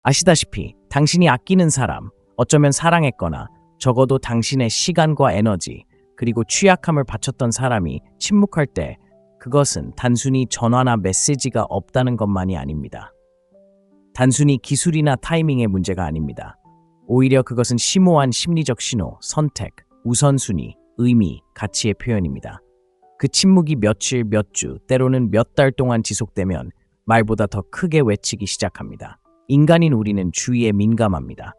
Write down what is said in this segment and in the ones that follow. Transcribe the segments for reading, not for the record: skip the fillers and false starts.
아시다시피 당신이 아끼는 사람, 어쩌면 사랑했거나 적어도 당신의 시간과 에너지, 그리고 취약함을 바쳤던 사람이 침묵할 때 그것은 단순히 전화나 메시지가 없다는 것만이 아닙니다. 단순히 기술이나 타이밍의 문제가 아닙니다. 오히려 그것은 심오한 심리적 신호, 선택, 우선순위, 의미, 가치의 표현입니다. 그 침묵이 며칠, 몇 주, 때로는 몇 달 동안 지속되면 말보다 더 크게 외치기 시작합니다. 인간인 우리는 주의에 민감합니다.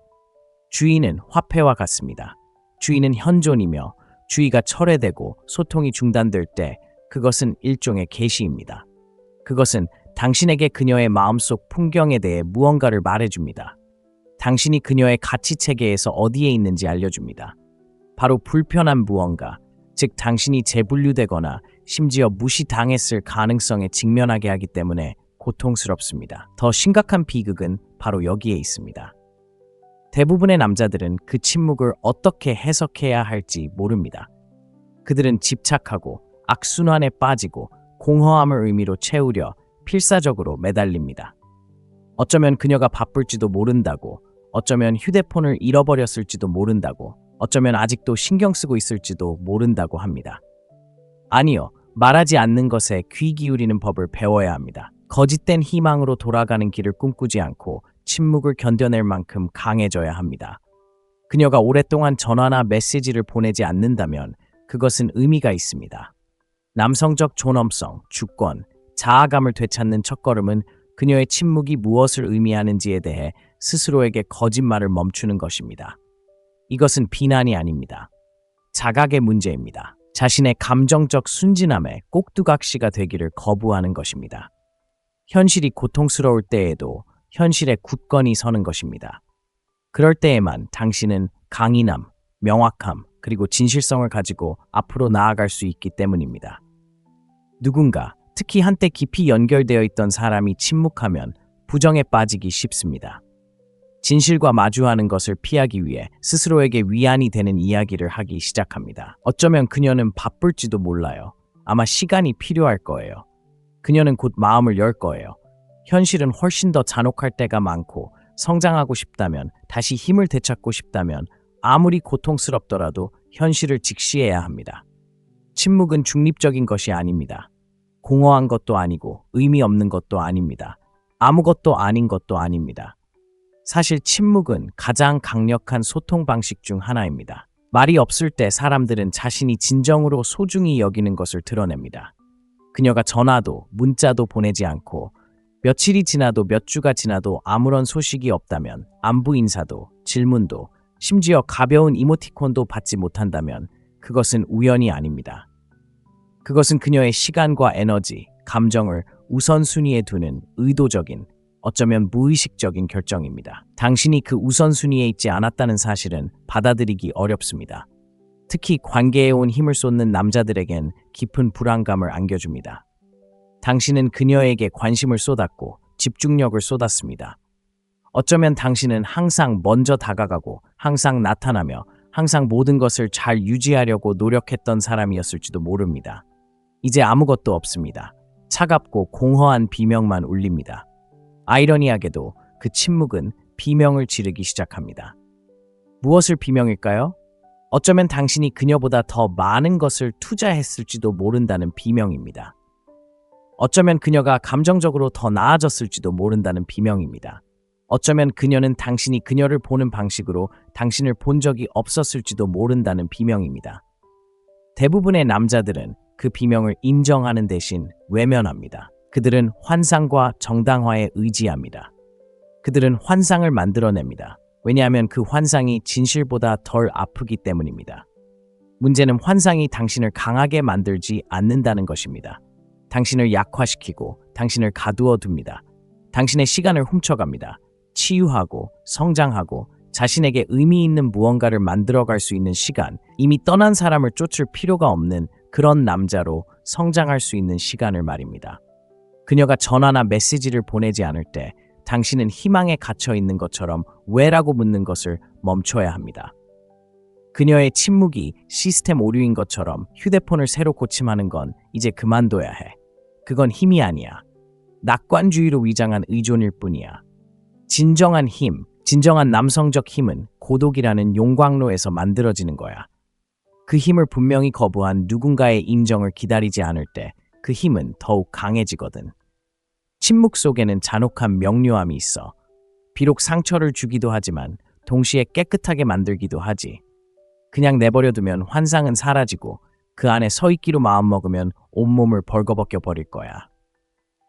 주의는 화폐와 같습니다. 주의는 현존이며 주의가 철회되고 소통이 중단될 때 그것은 일종의 계시입니다. 그것은 당신에게 그녀의 마음속 풍경에 대해 무언가를 말해줍니다. 당신이 그녀의 가치 체계에서 어디에 있는지 알려줍니다. 바로 불편한 무언가, 즉 당신이 재분류되거나 심지어 무시당했을 가능성에 직면하게 하기 때문에 고통스럽습니다. 더 심각한 비극은 바로 여기에 있습니다. 대부분의 남자들은 그 침묵을 어떻게 해석해야 할지 모릅니다. 그들은 집착하고 악순환에 빠지고 공허함을 의미로 채우려 필사적으로 매달립니다. 어쩌면 그녀가 바쁠지도 모른다고, 어쩌면 휴대폰을 잃어버렸을지도 모른다고, 어쩌면 아직도 신경 쓰고 있을지도 모른다고 합니다. 아니요, 말하지 않는 것에 귀 기울이는 법을 배워야 합니다. 거짓된 희망으로 돌아가는 길을 꿈꾸지 않고 침묵을 견뎌낼 만큼 강해져야 합니다. 그녀가 오랫동안 전화나 메시지를 보내지 않는다면 그것은 의미가 있습니다. 남성적 존엄성, 주권, 자아감을 되찾는 첫걸음은 그녀의 침묵이 무엇을 의미하는지에 대해 스스로에게 거짓말을 멈추는 것입니다. 이것은 비난이 아닙니다. 자각의 문제입니다. 자신의 감정적 순진함에 꼭두각시가 되기를 거부하는 것입니다. 현실이 고통스러울 때에도 현실에 굳건히 서는 것입니다. 그럴 때에만 당신은 강인함, 명확함, 그리고 진실성을 가지고 앞으로 나아갈 수 있기 때문입니다. 누군가, 특히 한때 깊이 연결되어 있던 사람이 침묵하면 부정에 빠지기 쉽습니다. 진실과 마주하는 것을 피하기 위해 스스로에게 위안이 되는 이야기를 하기 시작합니다. 어쩌면 그녀는 바쁠지도 몰라요. 아마 시간이 필요할 거예요. 그녀는 곧 마음을 열 거예요. 현실은 훨씬 더 잔혹할 때가 많고 성장하고 싶다면, 다시 힘을 되찾고 싶다면 아무리 고통스럽더라도 현실을 직시해야 합니다. 침묵은 중립적인 것이 아닙니다. 공허한 것도 아니고 의미 없는 것도 아닙니다. 아무것도 아닌 것도 아닙니다. 사실 침묵은 가장 강력한 소통 방식 중 하나입니다. 말이 없을 때 사람들은 자신이 진정으로 소중히 여기는 것을 드러냅니다. 그녀가 전화도 문자도 보내지 않고 며칠이 지나도 몇 주가 지나도 아무런 소식이 없다면, 안부 인사도 질문도 심지어 가벼운 이모티콘도 받지 못한다면 그것은 우연이 아닙니다. 그것은 그녀의 시간과 에너지, 감정을 우선순위에 두는 의도적인, 어쩌면 무의식적인 결정입니다. 당신이 그 우선순위에 있지 않았다는 사실은 받아들이기 어렵습니다. 특히 관계에 온 힘을 쏟는 남자들에겐 깊은 불안감을 안겨줍니다. 당신은 그녀에게 관심을 쏟았고 집중력을 쏟았습니다. 어쩌면 당신은 항상 먼저 다가가고 항상 나타나며 항상 모든 것을 잘 유지하려고 노력했던 사람이었을지도 모릅니다. 이제 아무것도 없습니다. 차갑고 공허한 비명만 울립니다. 아이러니하게도 그 침묵은 비명을 지르기 시작합니다. 무엇을 비명일까요? 어쩌면 당신이 그녀보다 더 많은 것을 투자했을지도 모른다는 비명입니다. 어쩌면 그녀가 감정적으로 더 나아졌을지도 모른다는 비명입니다. 어쩌면 그녀는 당신이 그녀를 보는 방식으로 당신을 본 적이 없었을지도 모른다는 비명입니다. 대부분의 남자들은 그 비명을 인정하는 대신 외면합니다. 그들은 환상과 정당화에 의지합니다. 그들은 환상을 만들어냅니다. 왜냐하면 그 환상이 진실보다 덜 아프기 때문입니다. 문제는 환상이 당신을 강하게 만들지 않는다는 것입니다. 당신을 약화시키고 당신을 가두어 둡니다. 당신의 시간을 훔쳐갑니다. 치유하고 성장하고 자신에게 의미 있는 무언가를 만들어갈 수 있는 시간, 이미 떠난 사람을 쫓을 필요가 없는 그런 남자로 성장할 수 있는 시간을 말입니다. 그녀가 전화나 메시지를 보내지 않을 때 당신은 희망에 갇혀 있는 것처럼 왜라고 묻는 것을 멈춰야 합니다. 그녀의 침묵이 시스템 오류인 것처럼 휴대폰을 새로 고침하는 건 이제 그만둬야 해. 그건 힘이 아니야. 낙관주의로 위장한 의존일 뿐이야. 진정한 힘, 진정한 남성적 힘은 고독이라는 용광로에서 만들어지는 거야. 그 힘을 분명히 거부한 누군가의 인정을 기다리지 않을 때 그 힘은 더욱 강해지거든. 침묵 속에는 잔혹한 명료함이 있어. 비록 상처를 주기도 하지만 동시에 깨끗하게 만들기도 하지. 그냥 내버려두면 환상은 사라지고 그 안에 서 있기로 마음먹으면 온몸을 벌거벗겨 버릴 거야.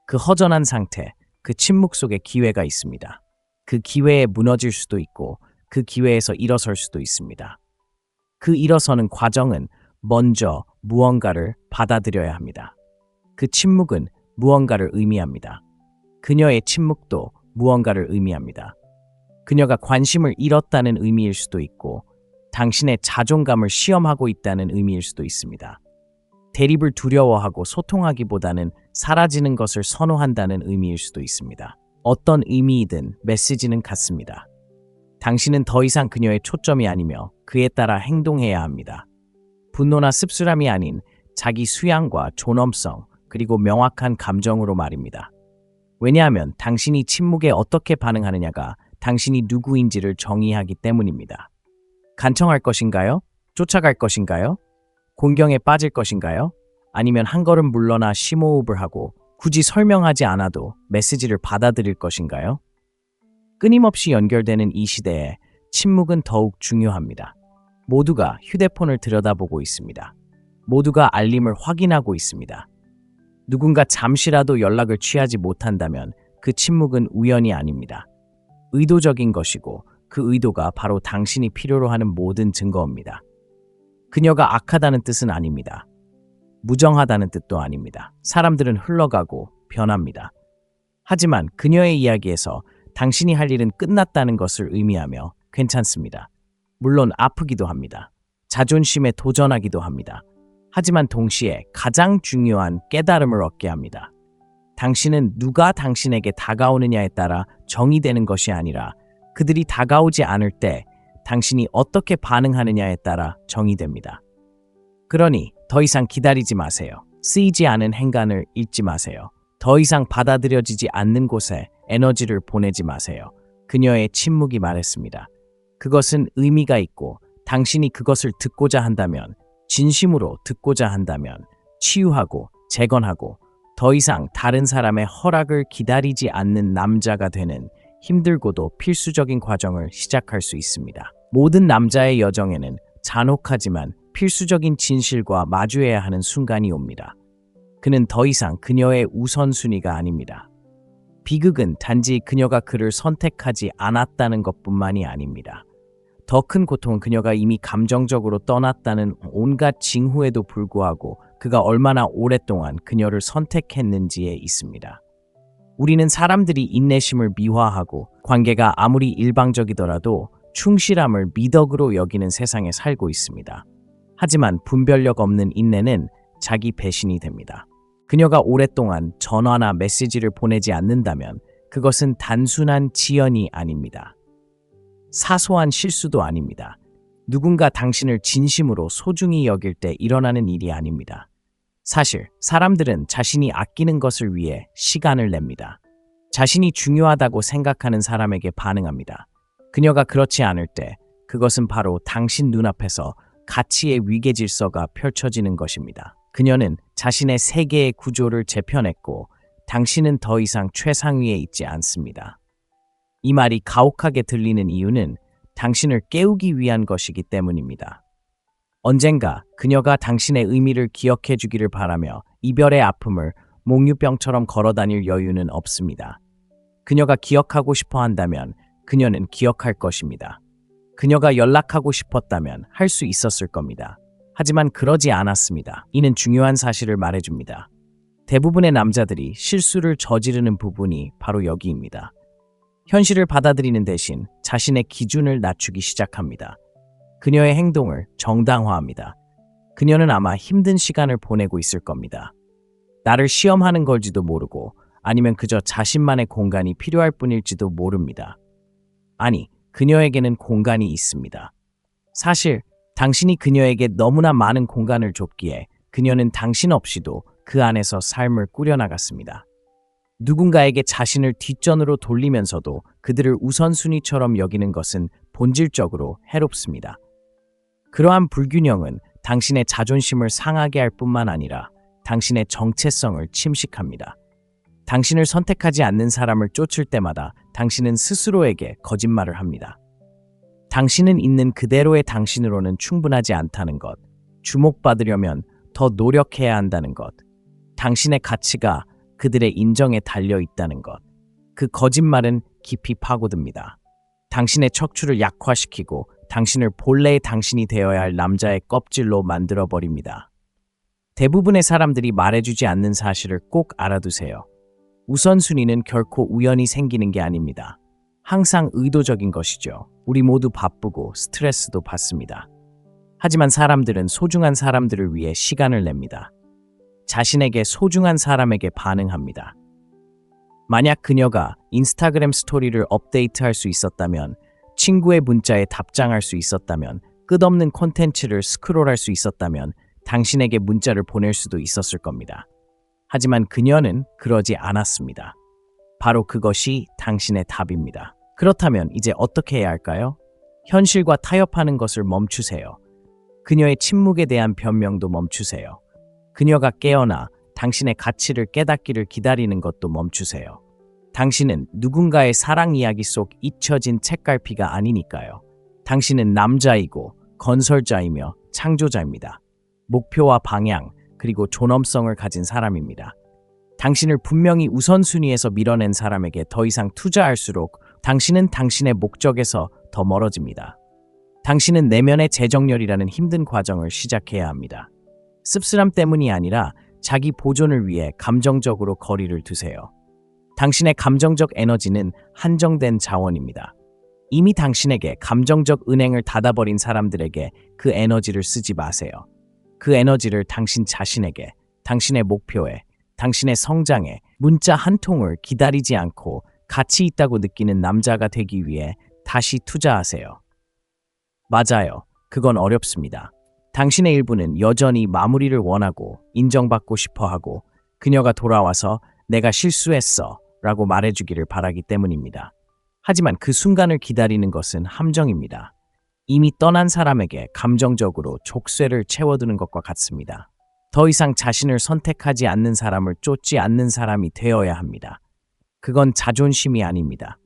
그 허전한 상태, 그 침묵 속에 기회가 있습니다. 그 기회에 무너질 수도 있고 그 기회에서 일어설 수도 있습니다. 그 일어서는 과정은 먼저 무언가를 받아들여야 합니다. 그 침묵은 무언가를 의미합니다. 그녀의 침묵도 무언가를 의미합니다. 그녀가 관심을 잃었다는 의미일 수도 있고 당신의 자존감을 시험하고 있다는 의미일 수도 있습니다. 대립을 두려워하고 소통하기보다는 사라지는 것을 선호한다는 의미일 수도 있습니다. 어떤 의미이든 메시지는 같습니다. 당신은 더 이상 그녀의 초점이 아니며 그에 따라 행동해야 합니다. 분노나 씁쓸함이 아닌 자기 수양과 존엄성 그리고 명확한 감정으로 말입니다. 왜냐하면 당신이 침묵에 어떻게 반응하느냐가 당신이 누구인지를 정의하기 때문입니다. 간청할 것인가요? 쫓아갈 것인가요? 공경에 빠질 것인가요? 아니면 한 걸음 물러나 심호흡을 하고 굳이 설명하지 않아도 메시지를 받아들일 것인가요? 끊임없이 연결되는 이 시대에 침묵은 더욱 중요합니다. 모두가 휴대폰을 들여다보고 있습니다. 모두가 알림을 확인하고 있습니다. 누군가 잠시라도 연락을 취하지 못한다면 그 침묵은 우연이 아닙니다. 의도적인 것이고 그 의도가 바로 당신이 필요로 하는 모든 증거입니다. 그녀가 악하다는 뜻은 아닙니다. 무정하다는 뜻도 아닙니다. 사람들은 흘러가고 변합니다. 하지만 그녀의 이야기에서 당신이 할 일은 끝났다는 것을 의미하며 괜찮습니다. 물론 아프기도 합니다. 자존심에 도전하기도 합니다. 하지만 동시에 가장 중요한 깨달음을 얻게 합니다. 당신은 누가 당신에게 다가오느냐에 따라 정의되는 것이 아니라 그들이 다가오지 않을 때 당신이 어떻게 반응하느냐에 따라 정의됩니다. 그러니 더 이상 기다리지 마세요. 쓰이지 않은 행간을 잊지 마세요. 더 이상 받아들여지지 않는 곳에 에너지를 보내지 마세요. 그녀의 침묵이 말했습니다. 그것은 의미가 있고 당신이 그것을 듣고자 한다면, 진심으로 듣고자 한다면 치유하고 재건하고 더 이상 다른 사람의 허락을 기다리지 않는 남자가 되는 힘들고도 필수적인 과정을 시작할 수 있습니다. 모든 남자의 여정에는 잔혹하지만 필수적인 진실과 마주해야 하는 순간이 옵니다. 그는 더 이상 그녀의 우선순위가 아닙니다. 비극은 단지 그녀가 그를 선택하지 않았다는 것뿐만이 아닙니다. 더 큰 고통은 그녀가 이미 감정적으로 떠났다는 온갖 징후에도 불구하고 그가 얼마나 오랫동안 그녀를 선택했는지에 있습니다. 우리는 사람들이 인내심을 미화하고 관계가 아무리 일방적이더라도 충실함을 미덕으로 여기는 세상에 살고 있습니다. 하지만 분별력 없는 인내는 자기 배신이 됩니다. 그녀가 오랫동안 전화나 메시지를 보내지 않는다면 그것은 단순한 지연이 아닙니다. 사소한 실수도 아닙니다. 누군가 당신을 진심으로 소중히 여길 때 일어나는 일이 아닙니다. 사실 사람들은 자신이 아끼는 것을 위해 시간을 냅니다. 자신이 중요하다고 생각하는 사람에게 반응합니다. 그녀가 그렇지 않을 때 그것은 바로 당신 눈앞에서 가치의 위계 질서가 펼쳐지는 것입니다. 그녀는 자신의 세계의 구조를 재편했고 당신은 더 이상 최상위에 있지 않습니다. 이 말이 가혹하게 들리는 이유는 당신을 깨우기 위한 것이기 때문입니다. 언젠가 그녀가 당신의 의미를 기억해 주기를 바라며 이별의 아픔을 몽유병처럼 걸어다닐 여유는 없습니다. 그녀가 기억하고 싶어 한다면 그녀는 기억할 것입니다. 그녀가 연락하고 싶었다면 할 수 있었을 겁니다. 하지만 그러지 않았습니다. 이는 중요한 사실을 말해줍니다. 대부분의 남자들이 실수를 저지르는 부분이 바로 여기입니다. 현실을 받아들이는 대신 자신의 기준을 낮추기 시작합니다. 그녀의 행동을 정당화합니다. 그녀는 아마 힘든 시간을 보내고 있을 겁니다. 나를 시험하는 걸지도 모르고 아니면 그저 자신만의 공간이 필요할 뿐일지도 모릅니다. 아니, 그녀에게는 공간이 있습니다. 사실 당신이 그녀에게 너무나 많은 공간을 줬기에 그녀는 당신 없이도 그 안에서 삶을 꾸려나갔습니다. 누군가에게 자신을 뒷전으로 돌리면서도 그들을 우선순위처럼 여기는 것은 본질적으로 해롭습니다. 그러한 불균형은 당신의 자존심을 상하게 할 뿐만 아니라 당신의 정체성을 침식합니다. 당신을 선택하지 않는 사람을 쫓을 때마다 당신은 스스로에게 거짓말을 합니다. 당신은 있는 그대로의 당신으로는 충분하지 않다는 것, 주목받으려면 더 노력해야 한다는 것, 당신의 가치가 그들의 인정에 달려 있다는 것. 그 거짓말은 깊이 파고듭니다. 당신의 척추를 약화시키고 당신을 본래의 당신이 되어야 할 남자의 껍질로 만들어버립니다. 대부분의 사람들이 말해주지 않는 사실을 꼭 알아두세요. 우선순위는 결코 우연히 생기는 게 아닙니다. 항상 의도적인 것이죠. 우리 모두 바쁘고 스트레스도 받습니다. 하지만 사람들은 소중한 사람들을 위해 시간을 냅니다. 자신에게 소중한 사람에게 반응합니다. 만약 그녀가 인스타그램 스토리를 업데이트할 수 있었다면, 친구의 문자에 답장할 수 있었다면, 끝없는 콘텐츠를 스크롤할 수 있었다면 당신에게 문자를 보낼 수도 있었을 겁니다. 하지만 그녀는 그러지 않았습니다. 바로 그것이 당신의 답입니다. 그렇다면 이제 어떻게 해야 할까요? 현실과 타협하는 것을 멈추세요. 그녀의 침묵에 대한 변명도 멈추세요. 그녀가 깨어나 당신의 가치를 깨닫기를 기다리는 것도 멈추세요. 당신은 누군가의 사랑 이야기 속 잊혀진 책갈피가 아니니까요. 당신은 남자이고 건설자이며 창조자입니다. 목표와 방향, 그리고 존엄성을 가진 사람입니다. 당신을 분명히 우선순위에서 밀어낸 사람에게 더 이상 투자할수록 당신은 당신의 목적에서 더 멀어집니다. 당신은 내면의 재정렬이라는 힘든 과정을 시작해야 합니다. 씁쓸함 때문이 아니라 자기 보존을 위해 감정적으로 거리를 두세요. 당신의 감정적 에너지는 한정된 자원입니다. 이미 당신에게 감정적 은행을 닫아버린 사람들에게 그 에너지를 쓰지 마세요. 그 에너지를 당신 자신에게, 당신의 목표에, 당신의 성장에, 문자 한 통을 기다리지 않고 가치 있다고 느끼는 남자가 되기 위해 다시 투자하세요. 맞아요. 그건 어렵습니다. 당신의 일부는 여전히 마무리를 원하고 인정받고 싶어 하고 그녀가 돌아와서 내가 실수했어 라고 말해주기를 바라기 때문입니다. 하지만 그 순간을 기다리는 것은 함정입니다. 이미 떠난 사람에게 감정적으로 족쇄를 채워두는 것과 같습니다. 더 이상 자신을 선택하지 않는 사람을 쫓지 않는 사람이 되어야 합니다. 그건 자존심이 아닙니다.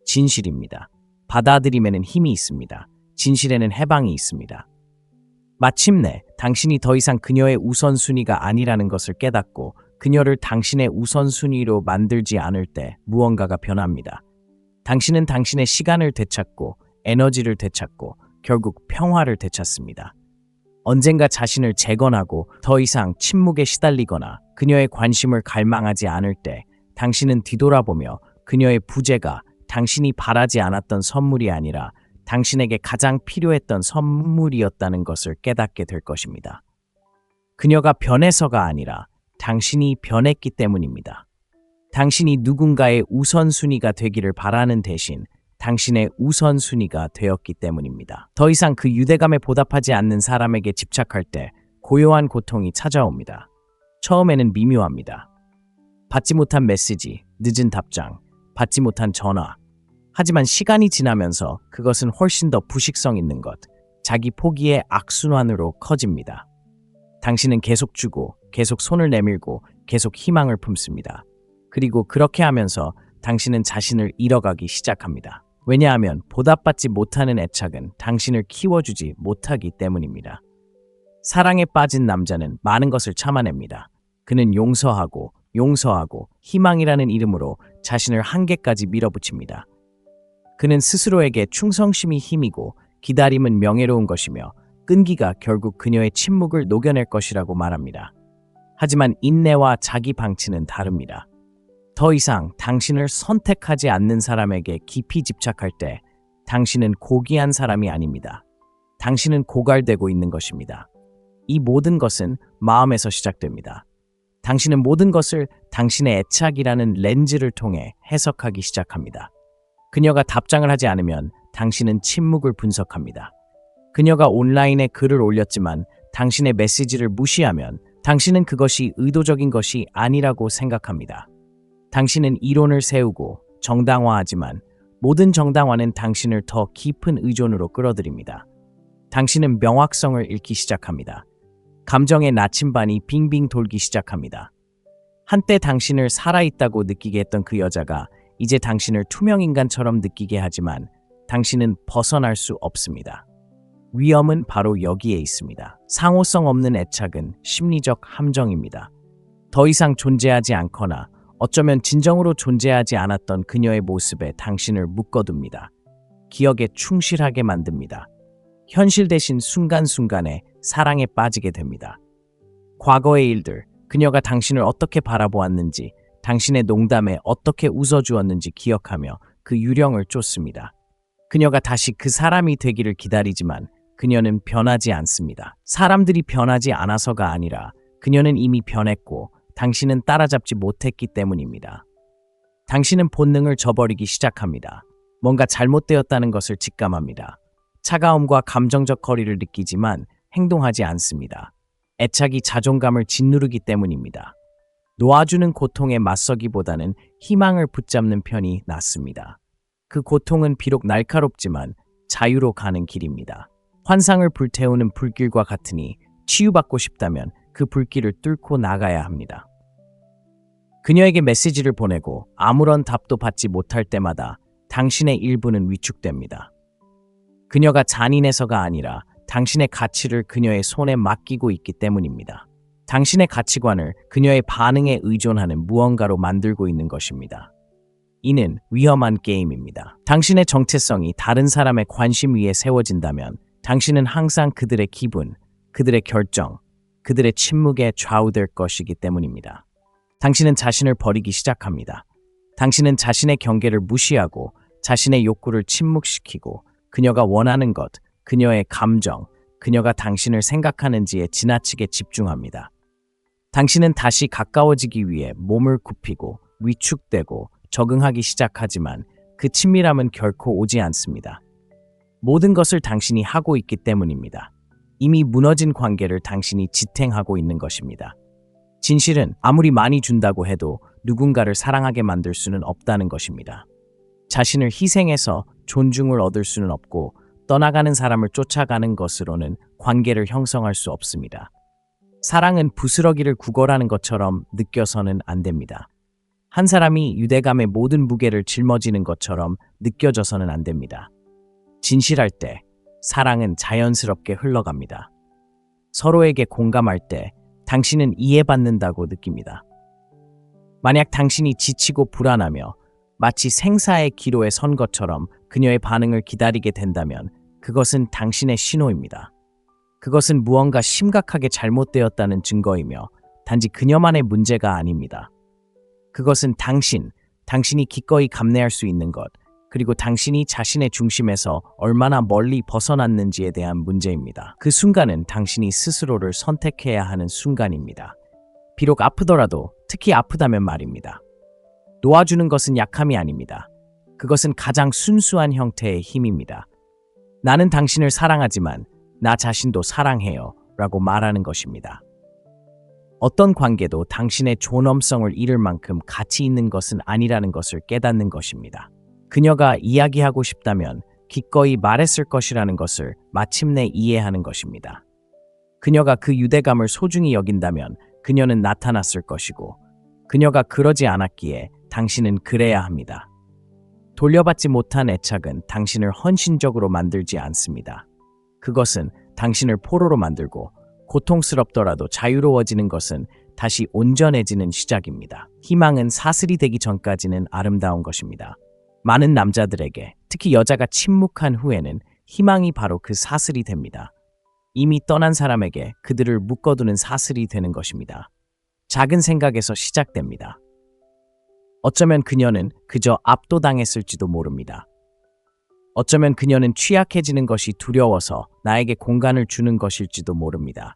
진실입니다. 받아들임에는 힘이 있습니다. 진실에는 해방이 있습니다. 마침내 당신이 더 이상 그녀의 우선순위가 아니라는 것을 깨닫고 그녀를 당신의 우선순위로 만들지 않을 때 무언가가 변합니다. 당신은 당신의 시간을 되찾고 에너지를 되찾고 결국 평화를 되찾습니다. 언젠가 자신을 재건하고 더 이상 침묵에 시달리거나 그녀의 관심을 갈망하지 않을 때 당신은 뒤돌아보며 그녀의 부재가 당신이 바라지 않았던 선물이 아니라 당신에게 가장 필요했던 선물이었다는 것을 깨닫게 될 것입니다. 그녀가 변해서가 아니라 당신이 변했기 때문입니다. 당신이 누군가의 우선순위가 되기를 바라는 대신 당신의 우선순위가 되었기 때문입니다. 더 이상 그 유대감에 보답하지 않는 사람에게 집착할 때 고요한 고통이 찾아옵니다. 처음에는 미묘합니다. 받지 못한 메시지, 늦은 답장, 받지 못한 전화. 하지만 시간이 지나면서 그것은 훨씬 더 부식성 있는 것, 자기 포기의 악순환으로 커집니다. 당신은 계속 주고, 계속 손을 내밀고, 계속 희망을 품습니다. 그리고 그렇게 하면서 당신은 자신을 잃어가기 시작합니다. 왜냐하면 보답받지 못하는 애착은 당신을 키워주지 못하기 때문입니다. 사랑에 빠진 남자는 많은 것을 참아냅니다. 그는 용서하고 희망이라는 이름으로 자신을 한계까지 밀어붙입니다. 그는 스스로에게 충성심이 힘이고 기다림은 명예로운 것이며 끈기가 결국 그녀의 침묵을 녹여낼 것이라고 말합니다. 하지만 인내와 자기 방치는 다릅니다. 더 이상 당신을 선택하지 않는 사람에게 깊이 집착할 때 당신은 고귀한 사람이 아닙니다. 당신은 고갈되고 있는 것입니다. 이 모든 것은 마음에서 시작됩니다. 당신은 모든 것을 당신의 애착이라는 렌즈를 통해 해석하기 시작합니다. 그녀가 답장을 하지 않으면 당신은 침묵을 분석합니다. 그녀가 온라인에 글을 올렸지만 당신의 메시지를 무시하면 당신은 그것이 의도적인 것이 아니라고 생각합니다. 당신은 이론을 세우고 정당화하지만 모든 정당화는 당신을 더 깊은 의존으로 끌어들입니다. 당신은 명확성을 잃기 시작합니다. 감정의 나침반이 빙빙 돌기 시작합니다. 한때 당신을 살아있다고 느끼게 했던 그 여자가 이제 당신을 투명인간처럼 느끼게 하지만 당신은 벗어날 수 없습니다. 위험은 바로 여기에 있습니다. 상호성 없는 애착은 심리적 함정입니다. 더 이상 존재하지 않거나 어쩌면 진정으로 존재하지 않았던 그녀의 모습에 당신을 묶어둡니다. 기억에 충실하게 만듭니다. 현실 대신 순간순간에 사랑에 빠지게 됩니다. 과거의 일들, 그녀가 당신을 어떻게 바라보았는지, 당신의 농담에 어떻게 웃어주었는지 기억하며 그 유령을 쫓습니다. 그녀가 다시 그 사람이 되기를 기다리지만 그녀는 변하지 않습니다. 사람들이 변하지 않아서가 아니라 그녀는 이미 변했고 당신은 따라잡지 못했기 때문입니다. 당신은 본능을 저버리기 시작합니다. 뭔가 잘못되었다는 것을 직감합니다. 차가움과 감정적 거리를 느끼지만 행동하지 않습니다. 애착이 자존감을 짓누르기 때문입니다. 놓아주는 고통에 맞서기보다는 희망을 붙잡는 편이 낫습니다. 그 고통은 비록 날카롭지만 자유로 가는 길입니다. 환상을 불태우는 불길과 같으니 치유받고 싶다면 그 불길을 뚫고 나가야 합니다. 그녀에게 메시지를 보내고 아무런 답도 받지 못할 때마다 당신의 일부는 위축됩니다. 그녀가 잔인해서가 아니라 당신의 가치를 그녀의 손에 맡기고 있기 때문입니다. 당신의 가치관을 그녀의 반응에 의존하는 무언가로 만들고 있는 것입니다. 이는 위험한 게임입니다. 당신의 정체성이 다른 사람의 관심 위에 세워진다면 당신은 항상 그들의 기분, 그들의 결정, 그들의 침묵에 좌우될 것이기 때문입니다. 당신은 자신을 버리기 시작합니다. 당신은 자신의 경계를 무시하고 자신의 욕구를 침묵시키고 그녀가 원하는 것, 그녀의 감정, 그녀가 당신을 생각하는지에 지나치게 집중합니다. 당신은 다시 가까워지기 위해 몸을 굽히고 위축되고 적응하기 시작하지만 그 친밀함은 결코 오지 않습니다. 모든 것을 당신이 하고 있기 때문입니다. 이미 무너진 관계를 당신이 지탱하고 있는 것입니다. 진실은 아무리 많이 준다고 해도 누군가를 사랑하게 만들 수는 없다는 것입니다. 자신을 희생해서 존중을 얻을 수는 없고 떠나가는 사람을 쫓아가는 것으로는 관계를 형성할 수 없습니다. 사랑은 부스러기를 구걸하는 것처럼 느껴서는 안 됩니다. 한 사람이 유대감의 모든 무게를 짊어지는 것처럼 느껴져서는 안 됩니다. 진실할 때 사랑은 자연스럽게 흘러갑니다. 서로에게 공감할 때 당신은 이해받는다고 느낍니다. 만약 당신이 지치고 불안하며 마치 생사의 기로에 선 것처럼 그녀의 반응을 기다리게 된다면 그것은 당신의 신호입니다. 그것은 무언가 심각하게 잘못되었다는 증거이며 단지 그녀만의 문제가 아닙니다. 그것은 당신이 기꺼이 감내할 수 있는 것, 그리고 당신이 자신의 중심에서 얼마나 멀리 벗어났는지에 대한 문제입니다. 그 순간은 당신이 스스로를 선택해야 하는 순간입니다. 비록 아프더라도, 특히 아프다면 말입니다. 놓아주는 것은 약함이 아닙니다. 그것은 가장 순수한 형태의 힘입니다. 나는 당신을 사랑하지만 나 자신도 사랑해요 라고 말하는 것입니다. 어떤 관계도 당신의 존엄성을 잃을 만큼 가치 있는 것은 아니라는 것을 깨닫는 것입니다. 그녀가 이야기하고 싶다면 기꺼이 말했을 것이라는 것을 마침내 이해하는 것입니다. 그녀가 그 유대감을 소중히 여긴다면 그녀는 나타났을 것이고 그녀가 그러지 않았기에 당신은 그래야 합니다. 돌려받지 못한 애착은 당신을 헌신적으로 만들지 않습니다. 그것은 당신을 포로로 만들고 고통스럽더라도 자유로워지는 것은 다시 온전해지는 시작입니다. 희망은 사슬이 되기 전까지는 아름다운 것입니다. 많은 남자들에게, 특히 여자가 침묵한 후에는 희망이 바로 그 사슬이 됩니다. 이미 떠난 사람에게 그들을 묶어두는 사슬이 되는 것입니다. 작은 생각에서 시작됩니다. 어쩌면 그녀는 그저 압도당했을지도 모릅니다. 어쩌면 그녀는 취약해지는 것이 두려워서 나에게 공간을 주는 것일지도 모릅니다.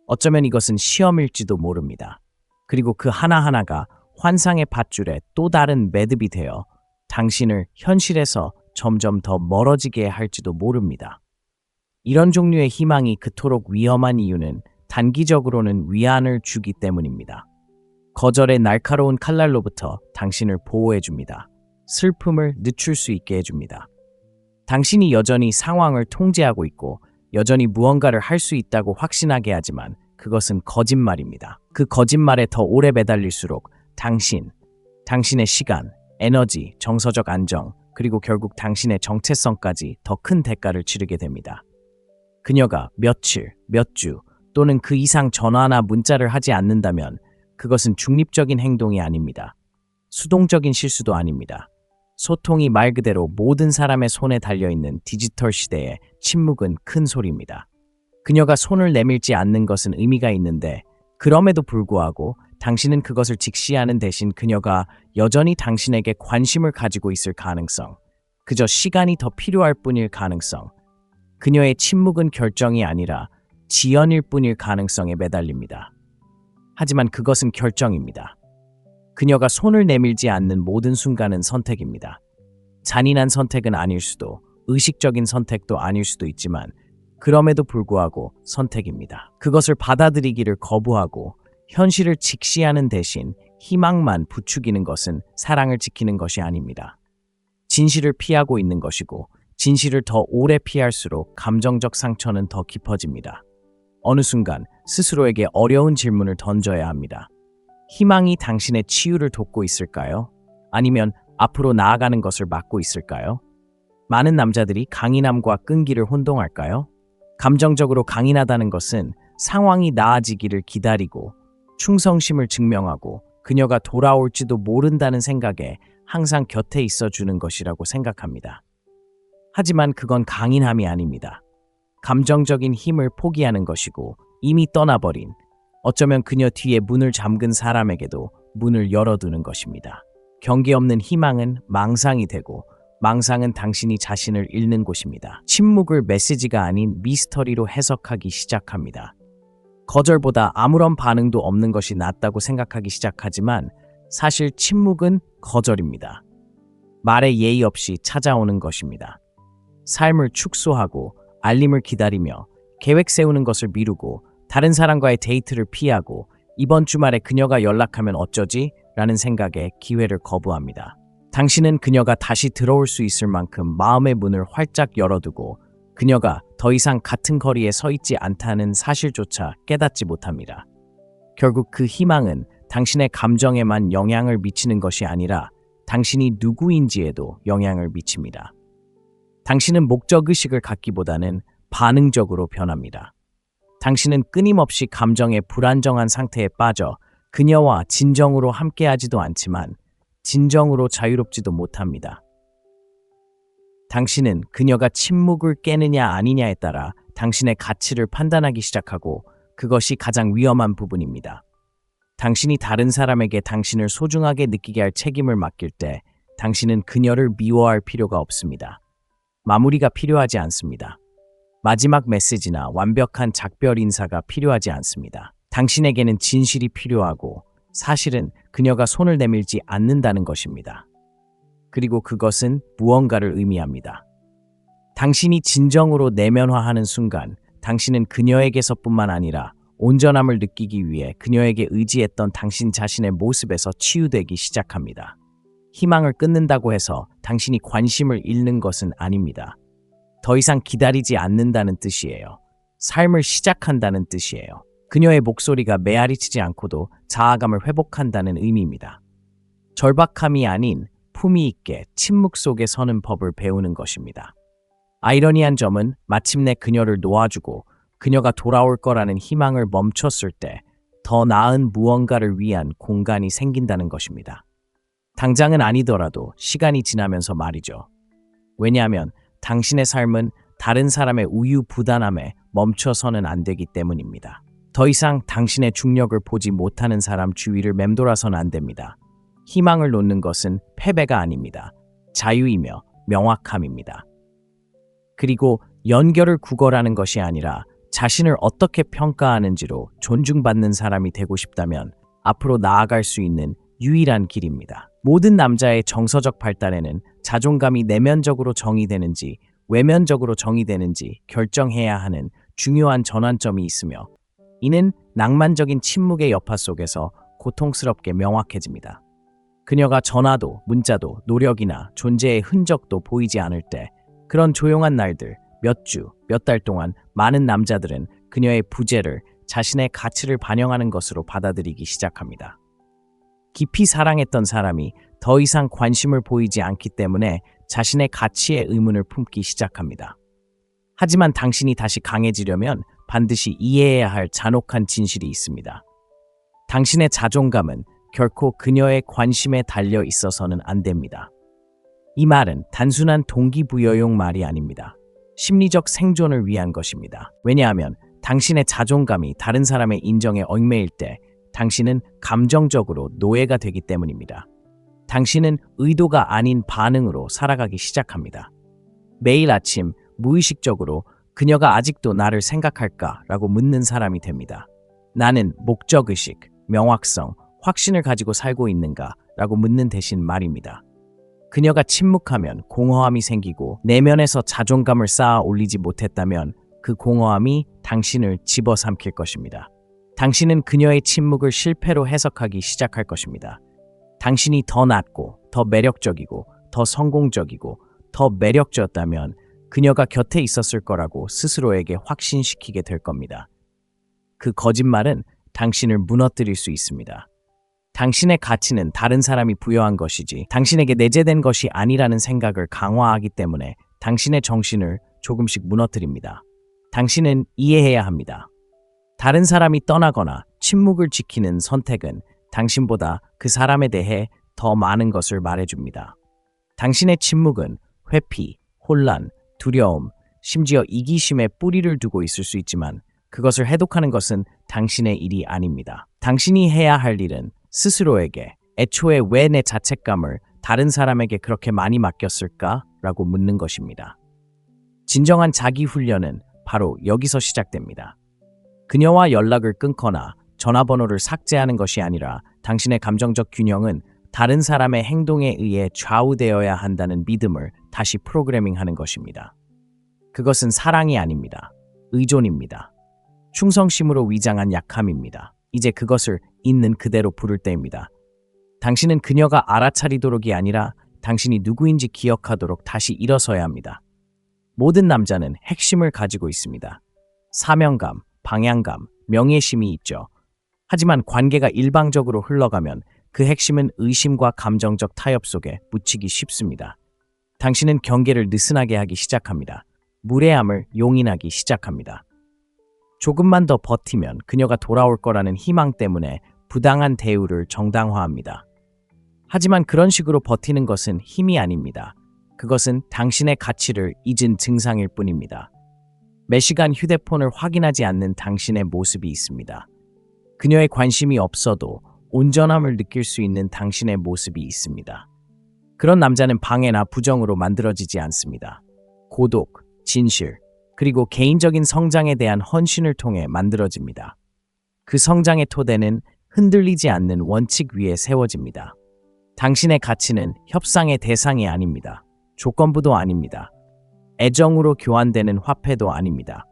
어쩌면 이것은 시험일지도 모릅니다. 그리고 그 하나하나가 환상의 밧줄에 또 다른 매듭이 되어 당신을 현실에서 점점 더 멀어지게 할지도 모릅니다. 이런 종류의 희망이 그토록 위험한 이유는 단기적으로는 위안을 주기 때문입니다. 거절의 날카로운 칼날로부터 당신을 보호해줍니다. 슬픔을 늦출 수 있게 해줍니다. 당신이 여전히 상황을 통제하고 있고 여전히 무언가를 할 수 있다고 확신하게 하지만 그것은 거짓말입니다. 그 거짓말에 더 오래 매달릴수록 당신의 시간, 에너지, 정서적 안정, 그리고 결국 당신의 정체성까지 더 큰 대가를 치르게 됩니다. 그녀가 며칠, 몇 주 또는 그 이상 전화나 문자를 하지 않는다면 그것은 중립적인 행동이 아닙니다. 수동적인 실수도 아닙니다. 소통이 말 그대로 모든 사람의 손에 달려있는 디지털 시대에 침묵은 큰 소리입니다. 그녀가 손을 내밀지 않는 것은 의미가 있는데 그럼에도 불구하고 당신은 그것을 직시하는 대신 그녀가 여전히 당신에게 관심을 가지고 있을 가능성, 그저 시간이 더 필요할 뿐일 가능성, 그녀의 침묵은 결정이 아니라 지연일 뿐일 가능성에 매달립니다. 하지만 그것은 결정입니다. 그녀가 손을 내밀지 않는 모든 순간은 선택입니다. 잔인한 선택은 아닐 수도, 의식적인 선택도 아닐 수도 있지만 그럼에도 불구하고 선택입니다. 그것을 받아들이기를 거부하고 현실을 직시하는 대신 희망만 부추기는 것은 사랑을 지키는 것이 아닙니다. 진실을 피하고 있는 것이고 진실을 더 오래 피할수록 감정적 상처는 더 깊어집니다. 어느 순간 스스로에게 어려운 질문을 던져야 합니다. 희망이 당신의 치유를 돕고 있을까요? 아니면 앞으로 나아가는 것을 막고 있을까요? 많은 남자들이 강인함과 끈기를 혼동할까요? 감정적으로 강인하다는 것은 상황이 나아지기를 기다리고 충성심을 증명하고 그녀가 돌아올지도 모른다는 생각에 항상 곁에 있어주는 것이라고 생각합니다. 하지만 그건 강인함이 아닙니다. 감정적인 힘을 포기하는 것이고 이미 떠나버린, 어쩌면 그녀 뒤에 문을 잠근 사람에게도 문을 열어두는 것입니다. 경계 없는 희망은 망상이 되고 망상은 당신이 자신을 잃는 곳입니다. 침묵을 메시지가 아닌 미스터리로 해석하기 시작합니다. 거절보다 아무런 반응도 없는 것이 낫다고 생각하기 시작하지만 사실 침묵은 거절입니다. 말에 예의 없이 찾아오는 것입니다. 삶을 축소하고 알림을 기다리며 계획 세우는 것을 미루고 다른 사람과의 데이트를 피하고 이번 주말에 그녀가 연락하면 어쩌지? 라는 생각에 기회를 거부합니다. 당신은 그녀가 다시 들어올 수 있을 만큼 마음의 문을 활짝 열어두고 그녀가 더 이상 같은 거리에 서 있지 않다는 사실조차 깨닫지 못합니다. 결국 그 희망은 당신의 감정에만 영향을 미치는 것이 아니라 당신이 누구인지에도 영향을 미칩니다. 당신은 목적의식을 갖기보다는 반응적으로 변합니다. 당신은 끊임없이 감정의 불안정한 상태에 빠져 그녀와 진정으로 함께하지도 않지만 진정으로 자유롭지도 못합니다. 당신은 그녀가 침묵을 깨느냐 아니냐에 따라 당신의 가치를 판단하기 시작하고 그것이 가장 위험한 부분입니다. 당신이 다른 사람에게 당신을 소중하게 느끼게 할 책임을 맡길 때 당신은 그녀를 미워할 필요가 없습니다. 마무리가 필요하지 않습니다. 마지막 메시지나 완벽한 작별 인사가 필요하지 않습니다. 당신에게는 진실이 필요하고 사실은 그녀가 손을 내밀지 않는다는 것입니다. 그리고 그것은 무언가를 의미합니다. 당신이 진정으로 내면화하는 순간 당신은 그녀에게서뿐만 아니라 온전함을 느끼기 위해 그녀에게 의지했던 당신 자신의 모습에서 치유되기 시작합니다. 희망을 끊는다고 해서 당신이 관심을 잃는 것은 아닙니다. 더 이상 기다리지 않는다는 뜻이에요. 삶을 시작한다는 뜻이에요. 그녀의 목소리가 메아리치지 않고도 자아감을 회복한다는 의미입니다. 절박함이 아닌 품위 있게 침묵 속에 서는 법을 배우는 것입니다. 아이러니한 점은 마침내 그녀를 놓아주고 그녀가 돌아올 거라는 희망을 멈췄을 때 더 나은 무언가를 위한 공간이 생긴다는 것입니다. 당장은 아니더라도 시간이 지나면서 말이죠. 왜냐하면 당신의 삶은 다른 사람의 우유부단함에 멈춰서는 안 되기 때문입니다. 더 이상 당신의 중력을 보지 못하는 사람 주위를 맴돌아서는 안 됩니다. 희망을 놓는 것은 패배가 아닙니다. 자유이며 명확함입니다. 그리고 연결을 구걸하는 것이 아니라 자신을 어떻게 평가하는지로 존중받는 사람이 되고 싶다면 앞으로 나아갈 수 있는 유일한 길입니다. 모든 남자의 정서적 발달에는 자존감이 내면적으로 정의되는지 외면적으로 정의되는지 결정해야 하는 중요한 전환점이 있으며 이는 낭만적인 침묵의 여파 속에서 고통스럽게 명확해집니다. 그녀가 전화도, 문자도, 노력이나 존재의 흔적도 보이지 않을 때, 그런 조용한 날들, 몇 주, 몇 달 동안 많은 남자들은 그녀의 부재를 자신의 가치를 반영하는 것으로 받아들이기 시작합니다. 깊이 사랑했던 사람이 더 이상 관심을 보이지 않기 때문에 자신의 가치에 의문을 품기 시작합니다. 하지만 당신이 다시 강해지려면 반드시 이해해야 할 잔혹한 진실이 있습니다. 당신의 자존감은 결코 그녀의 관심에 달려 있어서는 안 됩니다. 이 말은 단순한 동기부여용 말이 아닙니다. 심리적 생존을 위한 것입니다. 왜냐하면 당신의 자존감이 다른 사람의 인정에 얽매일 때 당신은 감정적으로 노예가 되기 때문입니다. 당신은 의도가 아닌 반응으로 살아가기 시작합니다. 매일 아침 무의식적으로 그녀가 아직도 나를 생각할까라고 묻는 사람이 됩니다. 나는 목적의식, 명확성, 확신을 가지고 살고 있는가라고 묻는 대신 말입니다. 그녀가 침묵하면 공허함이 생기고 내면에서 자존감을 쌓아 올리지 못했다면 그 공허함이 당신을 집어삼킬 것입니다. 당신은 그녀의 침묵을 실패로 해석하기 시작할 것입니다. 당신이 더 낫고, 더 매력적이고, 더 성공적이고, 더 매력적이었다면 그녀가 곁에 있었을 거라고 스스로에게 확신시키게 될 겁니다. 그 거짓말은 당신을 무너뜨릴 수 있습니다. 당신의 가치는 다른 사람이 부여한 것이지 당신에게 내재된 것이 아니라는 생각을 강화하기 때문에 당신의 정신을 조금씩 무너뜨립니다. 당신은 이해해야 합니다. 다른 사람이 떠나거나 침묵을 지키는 선택은 당신보다 그 사람에 대해 더 많은 것을 말해줍니다. 당신의 침묵은 회피, 혼란, 두려움, 심지어 이기심에 뿌리를 두고 있을 수 있지만 그것을 해독하는 것은 당신의 일이 아닙니다. 당신이 해야 할 일은 스스로에게 애초에 왜 내 자책감을 다른 사람에게 그렇게 많이 맡겼을까? 라고 묻는 것입니다. 진정한 자기 훈련은 바로 여기서 시작됩니다. 그녀와 연락을 끊거나 전화번호를 삭제하는 것이 아니라 당신의 감정적 균형은 다른 사람의 행동에 의해 좌우되어야 한다는 믿음을 다시 프로그래밍하는 것입니다. 그것은 사랑이 아닙니다. 의존입니다. 충성심으로 위장한 약함입니다. 이제 그것을 있는 그대로 부를 때입니다. 당신은 그녀가 알아차리도록이 아니라 당신이 누구인지 기억하도록 다시 일어서야 합니다. 모든 남자는 핵심을 가지고 있습니다. 사명감, 방향감, 명예심이 있죠. 하지만 관계가 일방적으로 흘러가면 그 핵심은 의심과 감정적 타협 속에 묻히기 쉽습니다. 당신은 경계를 느슨하게 하기 시작합니다. 무례함을 용인하기 시작합니다. 조금만 더 버티면 그녀가 돌아올 거라는 희망 때문에 부당한 대우를 정당화합니다. 하지만 그런 식으로 버티는 것은 힘이 아닙니다. 그것은 당신의 가치를 잊은 증상일 뿐입니다. 매시간 휴대폰을 확인하지 않는 당신의 모습이 있습니다. 그녀의 관심이 없어도 온전함을 느낄 수 있는 당신의 모습이 있습니다. 그런 남자는 방해나 부정으로 만들어지지 않습니다. 고독, 진실, 그리고 개인적인 성장에 대한 헌신을 통해 만들어집니다. 그 성장의 토대는 흔들리지 않는 원칙 위에 세워집니다. 당신의 가치는 협상의 대상이 아닙니다. 조건부도 아닙니다. 애정으로 교환되는 화폐도 아닙니다.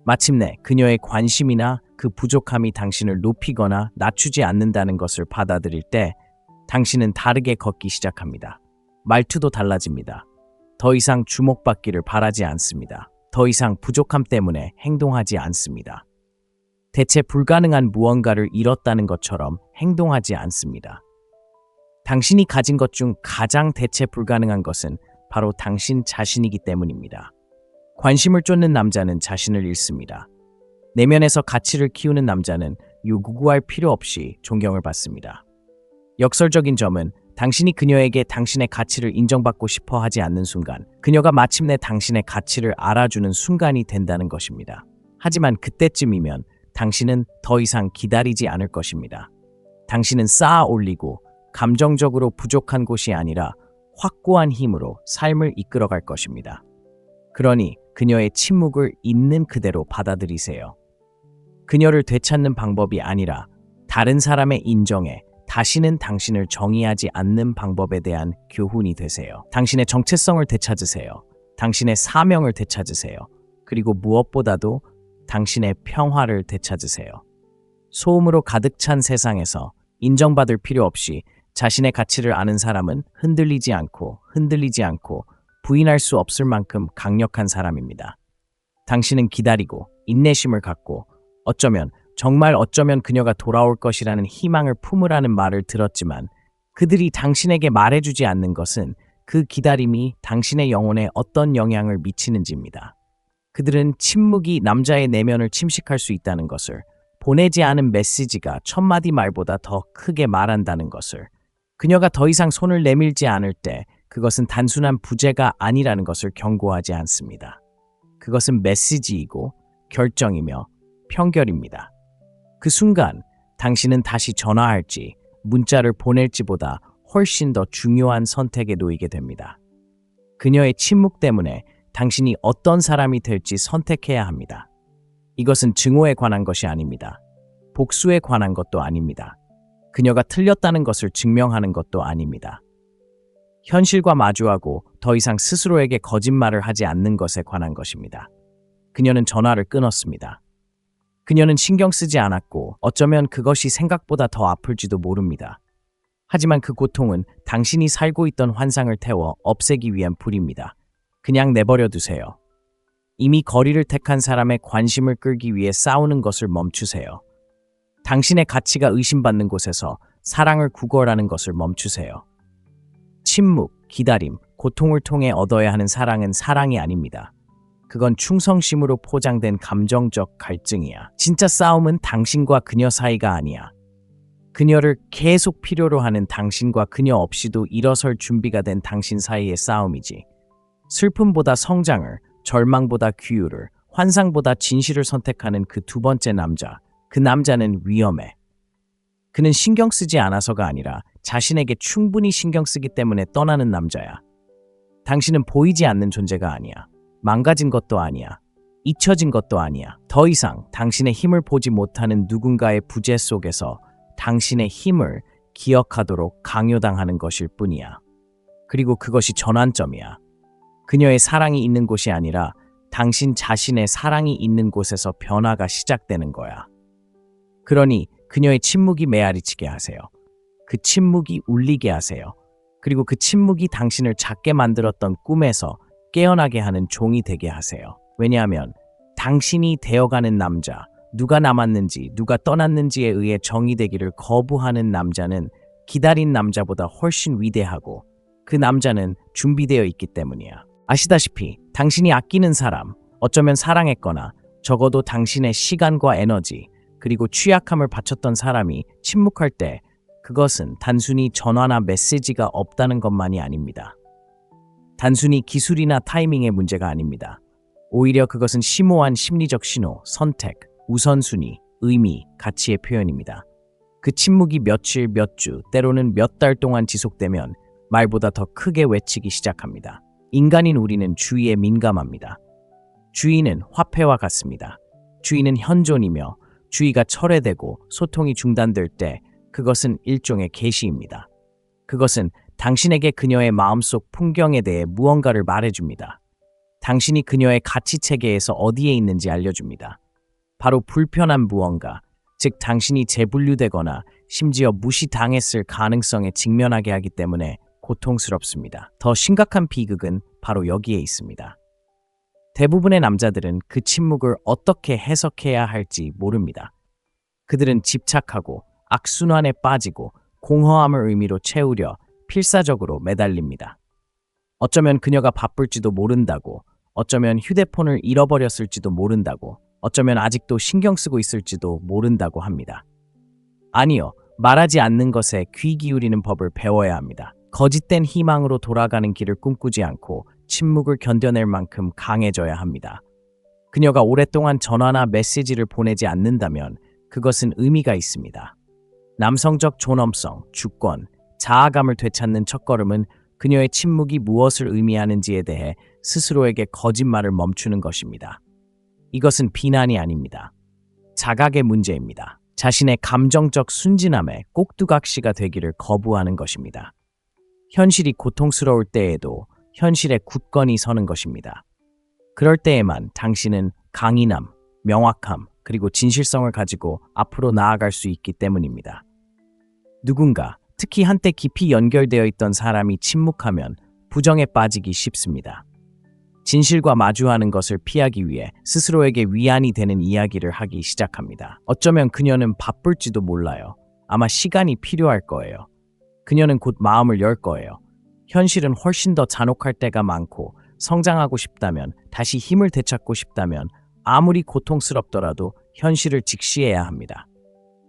마침내 그녀의 관심이나 그 부족함이 당신을 높이거나 낮추지 않는다는 것을 받아들일 때 당신은 다르게 걷기 시작합니다. 말투도 달라집니다. 더 이상 주목받기를 바라지 않습니다. 더 이상 부족함 때문에 행동하지 않습니다. 대체 불가능한 무언가를 잃었다는 것처럼 행동하지 않습니다. 당신이 가진 것 중 가장 대체 불가능한 것은 바로 당신 자신이기 때문입니다. 관심을 쫓는 남자는 자신을 잃습니다. 내면에서 가치를 키우는 남자는 요구할 필요 없이 존경을 받습니다. 역설적인 점은 당신이 그녀에게 당신의 가치를 인정받고 싶어 하지 않는 순간 그녀가 마침내 당신의 가치를 알아주는 순간이 된다는 것입니다. 하지만 그때쯤이면 당신은 더 이상 기다리지 않을 것입니다. 당신은 쌓아 올리고 감정적으로 부족한 곳이 아니라 확고한 힘으로 삶을 이끌어갈 것입니다. 그러니 그녀의 침묵을 있는 그대로 받아들이세요. 그녀를 되찾는 방법이 아니라 다른 사람의 인정에 다시는 당신을 정의하지 않는 방법에 대한 교훈이 되세요. 당신의 정체성을 되찾으세요. 당신의 사명을 되찾으세요. 그리고 무엇보다도 당신의 평화를 되찾으세요. 소음으로 가득 찬 세상에서 인정받을 필요 없이 자신의 가치를 아는 사람은 흔들리지 않고 부인할 수 없을 만큼 강력한 사람입니다. 당신은 기다리고 인내심을 갖고 정말 어쩌면 그녀가 돌아올 것이라는 희망을 품으라는 말을 들었지만 그들이 당신에게 말해주지 않는 것은 그 기다림이 당신의 영혼에 어떤 영향을 미치는지입니다. 그들은 침묵이 남자의 내면을 침식할 수 있다는 것을, 보내지 않은 메시지가 천마디 말보다 더 크게 말한다는 것을, 그녀가 더 이상 손을 내밀지 않을 때 그것은 단순한 부재가 아니라는 것을 경고하지 않습니다. 그것은 메시지이고 결정이며 편결입니다. 그 순간 당신은 다시 전화할지 문자를 보낼지보다 훨씬 더 중요한 선택에 놓이게 됩니다. 그녀의 침묵 때문에 당신이 어떤 사람이 될지 선택해야 합니다. 이것은 증오에 관한 것이 아닙니다. 복수에 관한 것도 아닙니다. 그녀가 틀렸다는 것을 증명하는 것도 아닙니다. 현실과 마주하고 더 이상 스스로에게 거짓말을 하지 않는 것에 관한 것입니다. 그녀는 전화를 끊었습니다. 그녀는 신경 쓰지 않았고 어쩌면 그것이 생각보다 더 아플지도 모릅니다. 하지만 그 고통은 당신이 살고 있던 환상을 태워 없애기 위한 불입니다. 그냥 내버려 두세요. 이미 거리를 택한 사람의 관심을 끌기 위해 싸우는 것을 멈추세요. 당신의 가치가 의심받는 곳에서 사랑을 구걸하는 것을 멈추세요. 침묵, 기다림, 고통을 통해 얻어야 하는 사랑은 사랑이 아닙니다. 그건 충성심으로 포장된 감정적 갈증이야. 진짜 싸움은 당신과 그녀 사이가 아니야. 그녀를 계속 필요로 하는 당신과 그녀 없이도 일어설 준비가 된 당신 사이의 싸움이지. 슬픔보다 성장을, 절망보다 규율을, 환상보다 진실을 선택하는 그 두 번째 남자. 그 남자는 위험해. 그는 신경 쓰지 않아서가 아니라 자신에게 충분히 신경 쓰기 때문에 떠나는 남자야. 당신은 보이지 않는 존재가 아니야. 망가진 것도 아니야. 잊혀진 것도 아니야. 더 이상 당신의 힘을 보지 못하는 누군가의 부재 속에서 당신의 힘을 기억하도록 강요당하는 것일 뿐이야. 그리고 그것이 전환점이야. 그녀의 사랑이 있는 곳이 아니라 당신 자신의 사랑이 있는 곳에서 변화가 시작되는 거야. 그러니 그녀의 침묵이 메아리치게 하세요. 그 침묵이 울리게 하세요. 그리고 그 침묵이 당신을 작게 만들었던 꿈에서 깨어나게 하는 종이 되게 하세요. 왜냐하면 당신이 되어가는 남자, 누가 남았는지 누가 떠났는지에 의해 정의되기를 거부하는 남자는 기다린 남자보다 훨씬 위대하고 그 남자는 준비되어 있기 때문이야. 아시다시피 당신이 아끼는 사람, 어쩌면 사랑했거나 적어도 당신의 시간과 에너지 그리고 취약함을 바쳤던 사람이 침묵할 때 그것은 단순히 전화나 메시지가 없다는 것만이 아닙니다. 단순히 기술이나 타이밍의 문제가 아닙니다. 오히려 그것은 심오한 심리적 신호, 선택, 우선순위, 의미, 가치의 표현입니다. 그 침묵이 며칠, 몇 주, 때로는 몇 달 동안 지속되면 말보다 더 크게 외치기 시작합니다. 인간인 우리는 주의에 민감합니다. 주의는 화폐와 같습니다. 주의는 현존이며 주의가 철회되고 소통이 중단될 때 그것은 일종의 계시입니다. 그것은 당신에게 그녀의 마음속 풍경에 대해 무언가를 말해줍니다. 당신이 그녀의 가치 체계에서 어디에 있는지 알려줍니다. 바로 불편한 무언가, 즉 당신이 재분류되거나 심지어 무시당했을 가능성에 직면하게 하기 때문에 고통스럽습니다. 더 심각한 비극은 바로 여기에 있습니다. 대부분의 남자들은 그 침묵을 어떻게 해석해야 할지 모릅니다. 그들은 집착하고 악순환에 빠지고 공허함을 의미로 채우려 필사적으로 매달립니다. 어쩌면 그녀가 바쁠지도 모른다고, 어쩌면 휴대폰을 잃어버렸을지도 모른다고, 어쩌면 아직도 신경 쓰고 있을지도 모른다고 합니다. 아니요, 말하지 않는 것에 귀 기울이는 법을 배워야 합니다. 거짓된 희망으로 돌아가는 길을 꿈꾸지 않고 침묵을 견뎌낼 만큼 강해져야 합니다. 그녀가 오랫동안 전화나 메시지를 보내지 않는다면 그것은 의미가 있습니다. 남성적 존엄성, 주권, 자아감을 되찾는 첫걸음은 그녀의 침묵이 무엇을 의미하는지에 대해 스스로에게 거짓말을 멈추는 것입니다. 이것은 비난이 아닙니다. 자각의 문제입니다. 자신의 감정적 순진함에 꼭두각시가 되기를 거부하는 것입니다. 현실이 고통스러울 때에도 현실에 굳건히 서는 것입니다. 그럴 때에만 당신은 강인함, 명확함, 그리고 진실성을 가지고 앞으로 나아갈 수 있기 때문입니다. 누군가, 특히 한때 깊이 연결되어 있던 사람이 침묵하면 부정에 빠지기 쉽습니다. 진실과 마주하는 것을 피하기 위해 스스로에게 위안이 되는 이야기를 하기 시작합니다. 어쩌면 그녀는 바쁠지도 몰라요. 아마 시간이 필요할 거예요. 그녀는 곧 마음을 열 거예요. 현실은 훨씬 더 잔혹할 때가 많고, 성장하고 싶다면, 다시 힘을 되찾고 싶다면 아무리 고통스럽더라도 현실을 직시해야 합니다.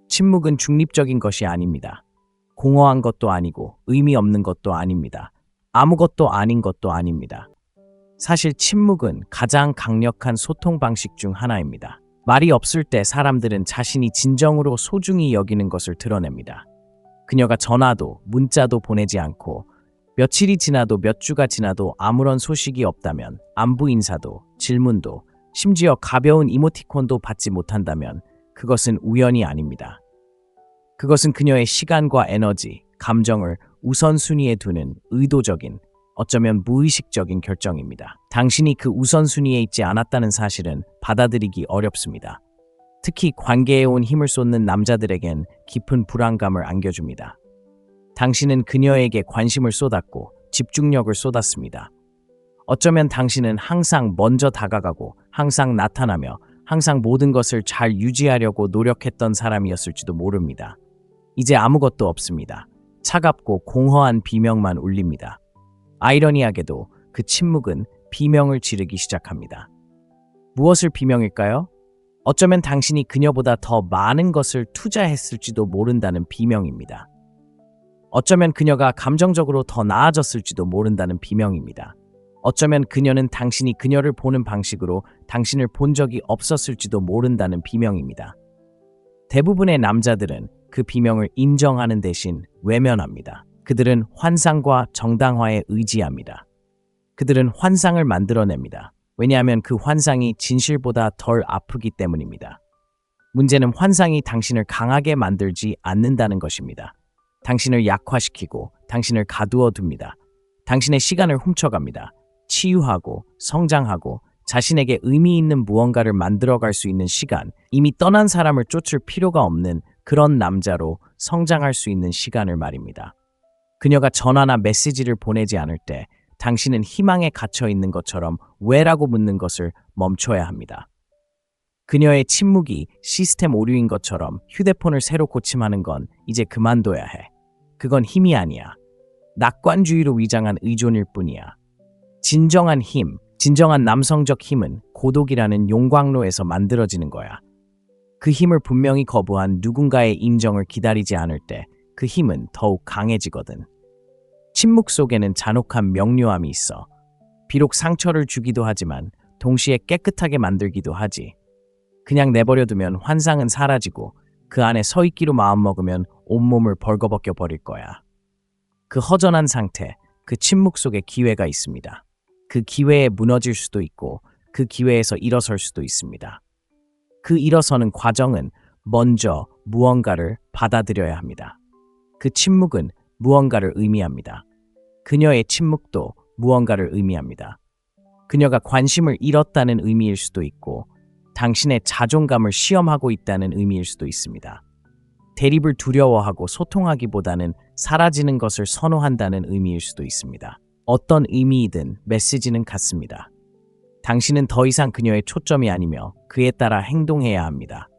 침묵은 중립적인 것이 아닙니다. 공허한 것도 아니고 의미 없는 것도 아닙니다. 아무것도 아닌 것도 아닙니다. 사실 침묵은 가장 강력한 소통 방식 중 하나입니다. 말이 없을 때 사람들은 자신이 진정으로 소중히 여기는 것을 드러냅니다. 그녀가 전화도 문자도 보내지 않고 며칠이 지나도 몇 주가 지나도 아무런 소식이 없다면, 안부 인사도 질문도 심지어 가벼운 이모티콘도 받지 못한다면 그것은 우연이 아닙니다. 그것은 그녀의 시간과 에너지, 감정을 우선순위에 두는 의도적인, 어쩌면 무의식적인 결정입니다. 당신이 그 우선순위에 있지 않았다는 사실은 받아들이기 어렵습니다. 특히 관계에 온 힘을 쏟는 남자들에겐 깊은 불안감을 안겨줍니다. 당신은 그녀에게 관심을 쏟았고 집중력을 쏟았습니다. 어쩌면 당신은 항상 먼저 다가가고 항상 나타나며 항상 모든 것을 잘 유지하려고 노력했던 사람이었을지도 모릅니다. 이제 아무것도 없습니다. 차갑고 공허한 비명만 울립니다. 아이러니하게도 그 침묵은 비명을 지르기 시작합니다. 무엇을 비명일까요? 어쩌면 당신이 그녀보다 더 많은 것을 투자했을지도 모른다는 비명입니다. 어쩌면 그녀가 감정적으로 더 나아졌을지도 모른다는 비명입니다. 어쩌면 그녀는 당신이 그녀를 보는 방식으로 당신을 본 적이 없었을지도 모른다는 비명입니다. 대부분의 남자들은 그 비명을 인정하는 대신 외면합니다. 그들은 환상과 정당화에 의지합니다. 그들은 환상을 만들어냅니다. 왜냐하면 그 환상이 진실보다 덜 아프기 때문입니다. 문제는 환상이 당신을 강하게 만들지 않는다는 것입니다. 당신을 약화시키고 당신을 가두어 둡니다. 당신의 시간을 훔쳐갑니다. 치유하고 성장하고 자신에게 의미 있는 무언가를 만들어갈 수 있는 시간, 이미 떠난 사람을 쫓을 필요가 없는 그런 남자로 성장할 수 있는 시간을 말입니다. 그녀가 전화나 메시지를 보내지 않을 때 당신은 희망에 갇혀 있는 것처럼 왜라고 묻는 것을 멈춰야 합니다. 그녀의 침묵이 시스템 오류인 것처럼 휴대폰을 새로 고침하는 건 이제 그만둬야 해. 그건 힘이 아니야. 낙관주의로 위장한 의존일 뿐이야. 진정한 힘, 진정한 남성적 힘은 고독이라는 용광로에서 만들어지는 거야. 그 힘을 분명히 거부한 누군가의 인정을 기다리지 않을 때 그 힘은 더욱 강해지거든. 침묵 속에는 잔혹한 명료함이 있어. 비록 상처를 주기도 하지만 동시에 깨끗하게 만들기도 하지. 그냥 내버려두면 환상은 사라지고 그 안에 서 있기로 마음먹으면 온몸을 벌거벗겨 버릴 거야. 그 허전한 상태, 그 침묵 속에 기회가 있습니다. 그 기회에 무너질 수도 있고 그 기회에서 일어설 수도 있습니다. 그 일어서는 과정은 먼저 무언가를 받아들여야 합니다. 그 침묵은 무언가를 의미합니다. 그녀의 침묵도 무언가를 의미합니다. 그녀가 관심을 잃었다는 의미일 수도 있고 당신의 자존감을 시험하고 있다는 의미일 수도 있습니다. 대립을 두려워하고 소통하기보다는 사라지는 것을 선호한다는 의미일 수도 있습니다. 어떤 의미이든 메시지는 같습니다. 당신은 더 이상 그녀의 초점이 아니며 그에 따라 행동해야 합니다.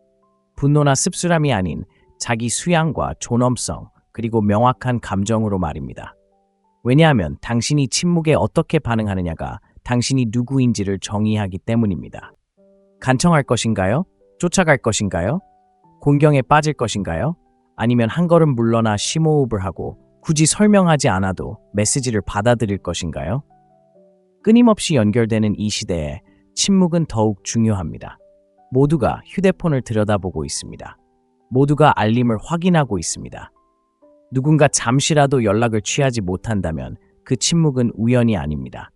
분노나 씁쓸함이 아닌 자기 수양과 존엄성 그리고 명확한 감정으로 말입니다. 왜냐하면 당신이 침묵에 어떻게 반응하느냐가 당신이 누구인지를 정의하기 때문입니다. 간청할 것인가요? 쫓아갈 것인가요? 공경에 빠질 것인가요? 아니면 한 걸음 물러나 심호흡을 하고 굳이 설명하지 않아도 메시지를 받아들일 것인가요? 끊임없이 연결되는 이 시대에 침묵은 더욱 중요합니다. 모두가 휴대폰을 들여다보고 있습니다. 모두가 알림을 확인하고 있습니다. 누군가 잠시라도 연락을 취하지 못한다면 그 침묵은 우연이 아닙니다.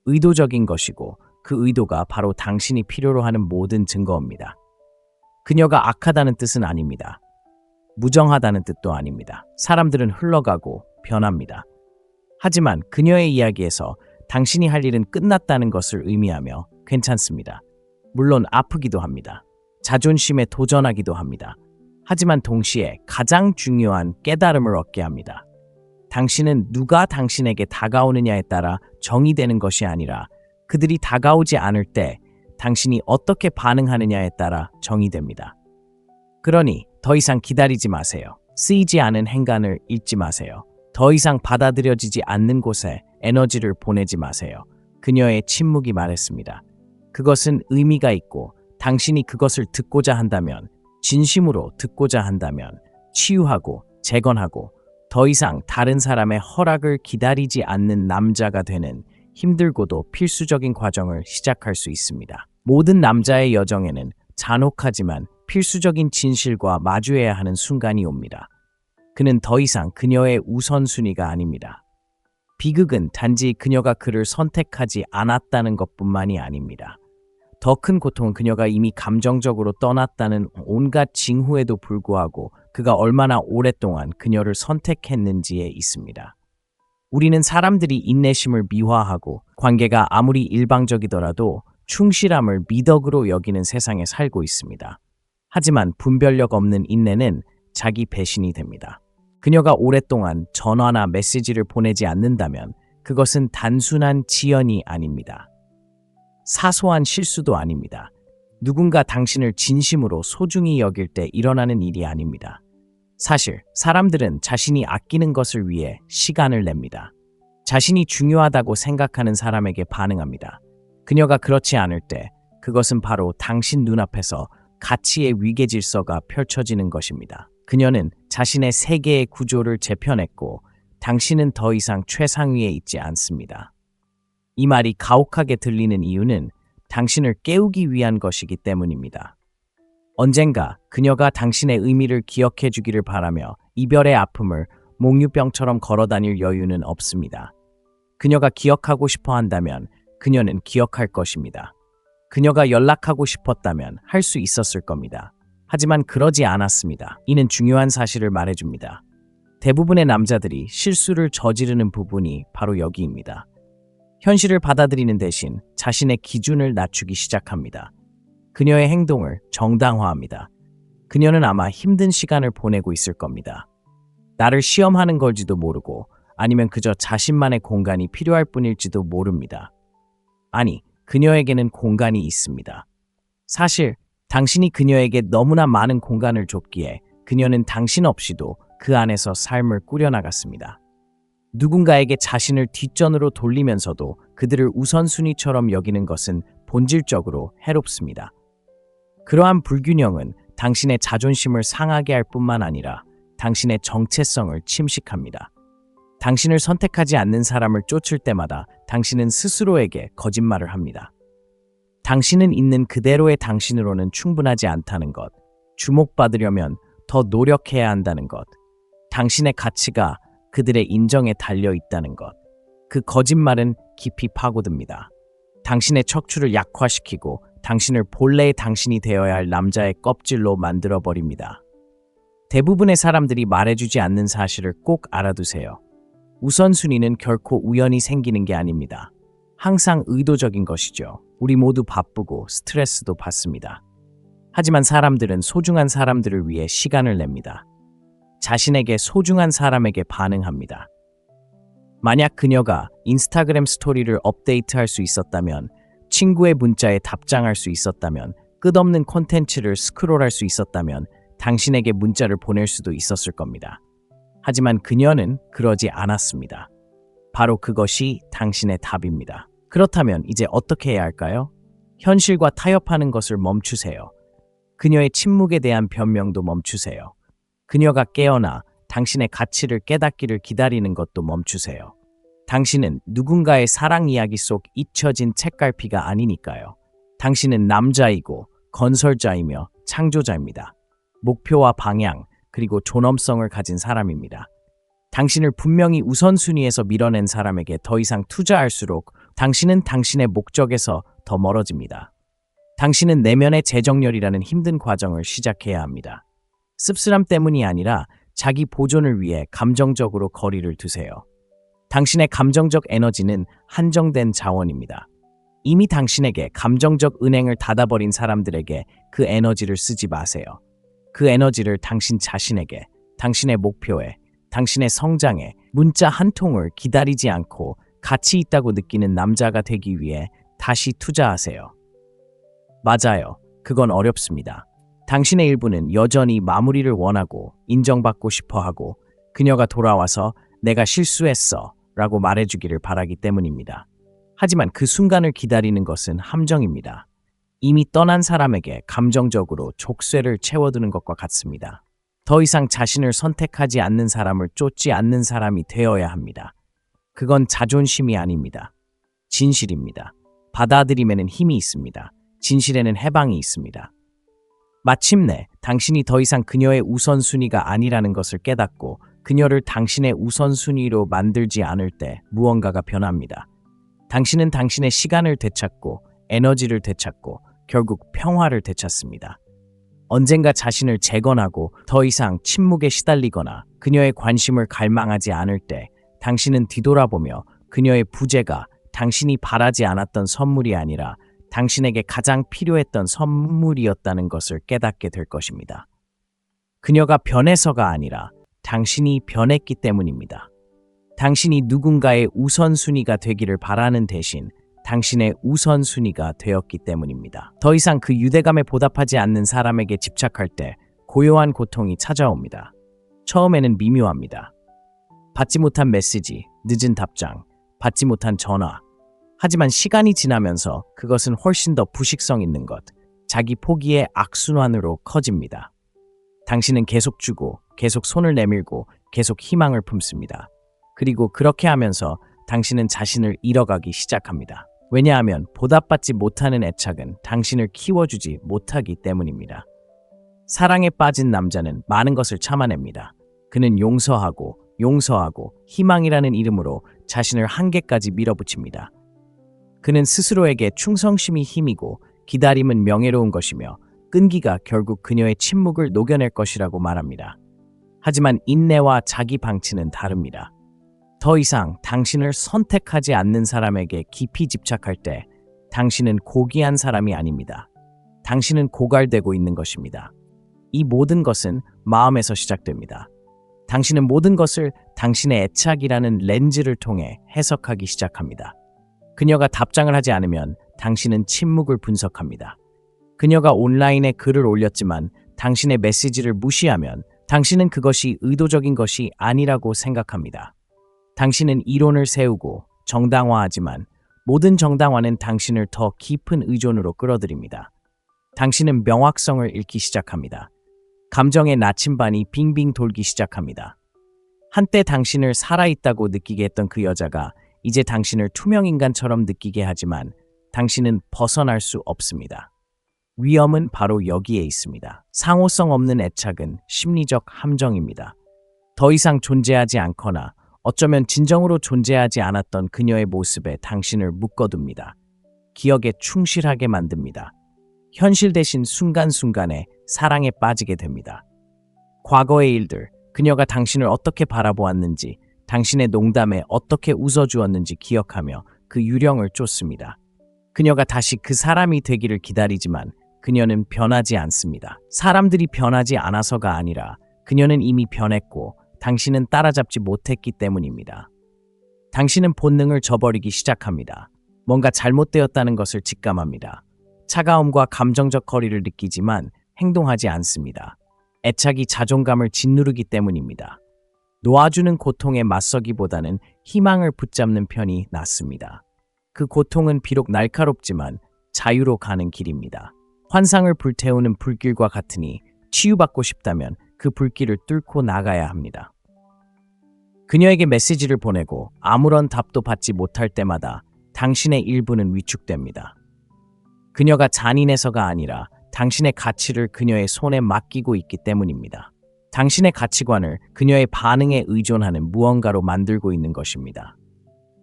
의도적인 것이고 그 의도가 바로 당신이 필요로 하는 모든 증거입니다. 그녀가 악하다는 뜻은 아닙니다. 무정하다는 뜻도 아닙니다. 사람들은 흘러가고 변합니다. 하지만 그녀의 이야기에서 당신이 할 일은 끝났다는 것을 의미하며 괜찮습니다. 물론 아프기도 합니다. 자존심에 도전하기도 합니다. 하지만 동시에 가장 중요한 깨달음을 얻게 합니다. 당신은 누가 당신에게 다가오느냐에 따라 정의되는 것이 아니라 그들이 다가오지 않을 때 당신이 어떻게 반응하느냐에 따라 정의됩니다. 그러니 더 이상 기다리지 마세요. 쓰이지 않은 행간을 잊지 마세요. 더 이상 받아들여지지 않는 곳에 에너지를 보내지 마세요. 그녀의 침묵이 말했습니다. 그것은 의미가 있고 당신이 그것을 듣고자 한다면, 진심으로 듣고자 한다면 치유하고 재건하고 더 이상 다른 사람의 허락을 기다리지 않는 남자가 되는 힘들고도 필수적인 과정을 시작할 수 있습니다. 모든 남자의 여정에는 잔혹하지만 필수적인 진실과 마주해야 하는 순간이 옵니다. 그는 더 이상 그녀의 우선순위가 아닙니다. 비극은 단지 그녀가 그를 선택하지 않았다는 것뿐만이 아닙니다. 더 큰 고통은 그녀가 이미 감정적으로 떠났다는 온갖 징후에도 불구하고 그가 얼마나 오랫동안 그녀를 선택했는지에 있습니다. 우리는 사람들이 인내심을 미화하고 관계가 아무리 일방적이더라도 충실함을 미덕으로 여기는 세상에 살고 있습니다. 하지만 분별력 없는 인내는 자기 배신이 됩니다. 그녀가 오랫동안 전화나 메시지를 보내지 않는다면 그것은 단순한 지연이 아닙니다. 사소한 실수도 아닙니다. 누군가 당신을 진심으로 소중히 여길 때 일어나는 일이 아닙니다. 사실 사람들은 자신이 아끼는 것을 위해 시간을 냅니다. 자신이 중요하다고 생각하는 사람에게 반응합니다. 그녀가 그렇지 않을 때 그것은 바로 당신 눈앞에서 가치의 위계 질서가 펼쳐지는 것입니다. 그녀는 자신의 세계의 구조를 재편했고 당신은 더 이상 최상위에 있지 않습니다. 이 말이 가혹하게 들리는 이유는 당신을 깨우기 위한 것이기 때문입니다. 언젠가 그녀가 당신의 의미를 기억해 주기를 바라며 이별의 아픔을 몽유병처럼 걸어다닐 여유는 없습니다. 그녀가 기억하고 싶어 한다면 그녀는 기억할 것입니다. 그녀가 연락하고 싶었다면 할 수 있었을 겁니다. 하지만 그러지 않았습니다. 이는 중요한 사실을 말해줍니다. 대부분의 남자들이 실수를 저지르는 부분이 바로 여기입니다. 현실을 받아들이는 대신 자신의 기준을 낮추기 시작합니다. 그녀의 행동을 정당화합니다. 그녀는 아마 힘든 시간을 보내고 있을 겁니다. 나를 시험하는 걸지도 모르고 아니면 그저 자신만의 공간이 필요할 뿐일지도 모릅니다. 아니, 그녀에게는 공간이 있습니다. 사실 당신이 그녀에게 너무나 많은 공간을 줬기에 그녀는 당신 없이도 그 안에서 삶을 꾸려나갔습니다. 누군가에게 자신을 뒷전으로 돌리면서도 그들을 우선순위처럼 여기는 것은 본질적으로 해롭습니다. 그러한 불균형은 당신의 자존심을 상하게 할 뿐만 아니라 당신의 정체성을 침식합니다. 당신을 선택하지 않는 사람을 쫓을 때마다 당신은 스스로에게 거짓말을 합니다. 당신은 있는 그대로의 당신으로는 충분하지 않다는 것, 주목받으려면 더 노력해야 한다는 것, 당신의 가치가 그들의 인정에 달려 있다는 것. 그 거짓말은 깊이 파고듭니다. 당신의 척추를 약화시키고 당신을 본래의 당신이 되어야 할 남자의 껍질로 만들어버립니다. 대부분의 사람들이 말해주지 않는 사실을 꼭 알아두세요. 우선순위는 결코 우연히 생기는 게 아닙니다. 항상 의도적인 것이죠. 우리 모두 바쁘고 스트레스도 받습니다. 하지만 사람들은 소중한 사람들을 위해 시간을 냅니다. 자신에게 소중한 사람에게 반응합니다. 만약 그녀가 인스타그램 스토리를 업데이트할 수 있었다면, 친구의 문자에 답장할 수 있었다면, 끝없는 콘텐츠를 스크롤할 수 있었다면 당신에게 문자를 보낼 수도 있었을 겁니다. 하지만 그녀는 그러지 않았습니다. 바로 그것이 당신의 답입니다. 그렇다면 이제 어떻게 해야 할까요? 현실과 타협하는 것을 멈추세요. 그녀의 침묵에 대한 변명도 멈추세요. 그녀가 깨어나 당신의 가치를 깨닫기를 기다리는 것도 멈추세요. 당신은 누군가의 사랑 이야기 속 잊혀진 책갈피가 아니니까요. 당신은 남자이고 건설자이며 창조자입니다. 목표와 방향, 그리고 존엄성을 가진 사람입니다. 당신을 분명히 우선순위에서 밀어낸 사람에게 더 이상 투자할수록 당신은 당신의 목적에서 더 멀어집니다. 당신은 내면의 재정렬이라는 힘든 과정을 시작해야 합니다. 씁쓸함 때문이 아니라 자기 보존을 위해 감정적으로 거리를 두세요. 당신의 감정적 에너지는 한정된 자원입니다. 이미 당신에게 감정적 은행을 닫아버린 사람들에게 그 에너지를 쓰지 마세요. 그 에너지를 당신 자신에게, 당신의 목표에, 당신의 성장에 문자 한 통을 기다리지 않고 가치 있다고 느끼는 남자가 되기 위해 다시 투자하세요. 맞아요. 그건 어렵습니다. 당신의 일부는 여전히 마무리를 원하고 인정받고 싶어 하고 그녀가 돌아와서 내가 실수했어 라고 말해주기를 바라기 때문입니다. 하지만 그 순간을 기다리는 것은 함정입니다. 이미 떠난 사람에게 감정적으로 족쇄를 채워두는 것과 같습니다. 더 이상 자신을 선택하지 않는 사람을 쫓지 않는 사람이 되어야 합니다. 그건 자존심이 아닙니다. 진실입니다. 받아들임에는 힘이 있습니다. 진실에는 해방이 있습니다. 마침내 당신이 더 이상 그녀의 우선순위가 아니라는 것을 깨닫고 그녀를 당신의 우선순위로 만들지 않을 때 무언가가 변합니다. 당신은 당신의 시간을 되찾고 에너지를 되찾고 결국 평화를 되찾습니다. 언젠가 자신을 재건하고 더 이상 침묵에 시달리거나 그녀의 관심을 갈망하지 않을 때 당신은 뒤돌아보며 그녀의 부재가 당신이 바라지 않았던 선물이 아니라 당신에게 가장 필요했던 선물이었다는 것을 깨닫게 될 것입니다. 그녀가 변해서가 아니라 당신이 변했기 때문입니다. 당신이 누군가의 우선순위가 되기를 바라는 대신 당신의 우선순위가 되었기 때문입니다. 더 이상 그 유대감에 보답하지 않는 사람에게 집착할 때 고요한 고통이 찾아옵니다. 처음에는 미묘합니다. 받지 못한 메시지, 늦은 답장, 받지 못한 전화. 하지만 시간이 지나면서 그것은 훨씬 더 부식성 있는 것, 자기 포기의 악순환으로 커집니다. 당신은 계속 주고, 계속 손을 내밀고, 계속 희망을 품습니다. 그리고 그렇게 하면서 당신은 자신을 잃어가기 시작합니다. 왜냐하면 보답받지 못하는 애착은 당신을 키워주지 못하기 때문입니다. 사랑에 빠진 남자는 많은 것을 참아냅니다. 그는 용서하고 희망이라는 이름으로 자신을 한계까지 밀어붙입니다. 그는 스스로에게 충성심이 힘이고 기다림은 명예로운 것이며 끈기가 결국 그녀의 침묵을 녹여낼 것이라고 말합니다. 하지만 인내와 자기 방치는 다릅니다. 더 이상 당신을 선택하지 않는 사람에게 깊이 집착할 때 당신은 고귀한 사람이 아닙니다. 당신은 고갈되고 있는 것입니다. 이 모든 것은 마음에서 시작됩니다. 당신은 모든 것을 당신의 애착이라는 렌즈를 통해 해석하기 시작합니다. 그녀가 답장을 하지 않으면 당신은 침묵을 분석합니다. 그녀가 온라인에 글을 올렸지만 당신의 메시지를 무시하면 당신은 그것이 의도적인 것이 아니라고 생각합니다. 당신은 이론을 세우고 정당화하지만 모든 정당화는 당신을 더 깊은 의존으로 끌어들입니다. 당신은 명확성을 잃기 시작합니다. 감정의 나침반이 빙빙 돌기 시작합니다. 한때 당신을 살아있다고 느끼게 했던 그 여자가 이제 당신을 투명인간처럼 느끼게 하지만 당신은 벗어날 수 없습니다. 위험은 바로 여기에 있습니다. 상호성 없는 애착은 심리적 함정입니다. 더 이상 존재하지 않거나 어쩌면 진정으로 존재하지 않았던 그녀의 모습에 당신을 묶어둡니다. 기억에 충실하게 만듭니다. 현실 대신 순간순간에 사랑에 빠지게 됩니다. 과거의 일들, 그녀가 당신을 어떻게 바라보았는지, 당신의 농담에 어떻게 웃어주었는지 기억하며 그 유령을 쫓습니다. 그녀가 다시 그 사람이 되기를 기다리지만 그녀는 변하지 않습니다. 사람들이 변하지 않아서가 아니라 그녀는 이미 변했고 당신은 따라잡지 못했기 때문입니다. 당신은 본능을 저버리기 시작합니다. 뭔가 잘못되었다는 것을 직감합니다. 차가움과 감정적 거리를 느끼지만 행동하지 않습니다. 애착이 자존감을 짓누르기 때문입니다. 놓아주는 고통에 맞서기보다는 희망을 붙잡는 편이 낫습니다. 그 고통은 비록 날카롭지만 자유로 가는 길입니다. 환상을 불태우는 불길과 같으니 치유받고 싶다면 그 불길을 뚫고 나가야 합니다. 그녀에게 메시지를 보내고 아무런 답도 받지 못할 때마다 당신의 일부는 위축됩니다. 그녀가 잔인해서가 아니라 당신의 가치를 그녀의 손에 맡기고 있기 때문입니다. 당신의 가치관을 그녀의 반응에 의존하는 무언가로 만들고 있는 것입니다.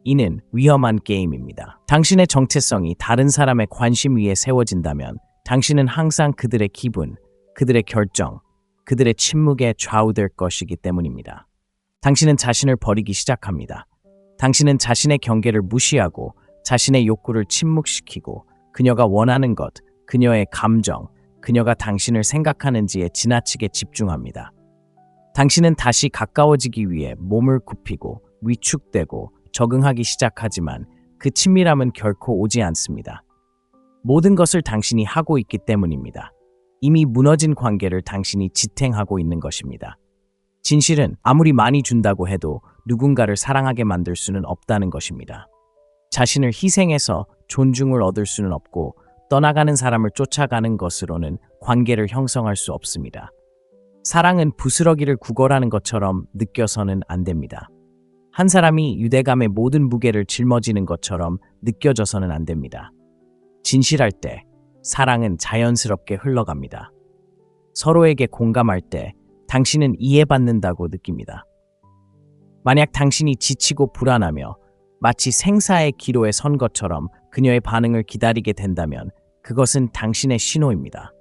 이는 위험한 게임입니다. 당신의 정체성이 다른 사람의 관심 위에 세워진다면 당신은 항상 그들의 기분, 그들의 결정, 그들의 침묵에 좌우될 것이기 때문입니다. 당신은 자신을 버리기 시작합니다. 당신은 자신의 경계를 무시하고 자신의 욕구를 침묵시키고 그녀가 원하는 것, 그녀의 감정, 그녀가 당신을 생각하는지에 지나치게 집중합니다. 당신은 다시 가까워지기 위해 몸을 굽히고 위축되고 적응하기 시작하지만 그 친밀함은 결코 오지 않습니다. 모든 것을 당신이 하고 있기 때문입니다. 이미 무너진 관계를 당신이 지탱하고 있는 것입니다. 진실은 아무리 많이 준다고 해도 누군가를 사랑하게 만들 수는 없다는 것입니다. 자신을 희생해서 존중을 얻을 수는 없고 떠나가는 사람을 쫓아가는 것으로는 관계를 형성할 수 없습니다. 사랑은 부스러기를 구걸하는 것처럼 느껴서는 안 됩니다. 한 사람이 유대감의 모든 무게를 짊어지는 것처럼 느껴져서는 안 됩니다. 진실할 때 사랑은 자연스럽게 흘러갑니다. 서로에게 공감할 때 당신은 이해받는다고 느낍니다. 만약 당신이 지치고 불안하며 마치 생사의 기로에 선 것처럼 그녀의 반응을 기다리게 된다면 그것은 당신의 신호입니다.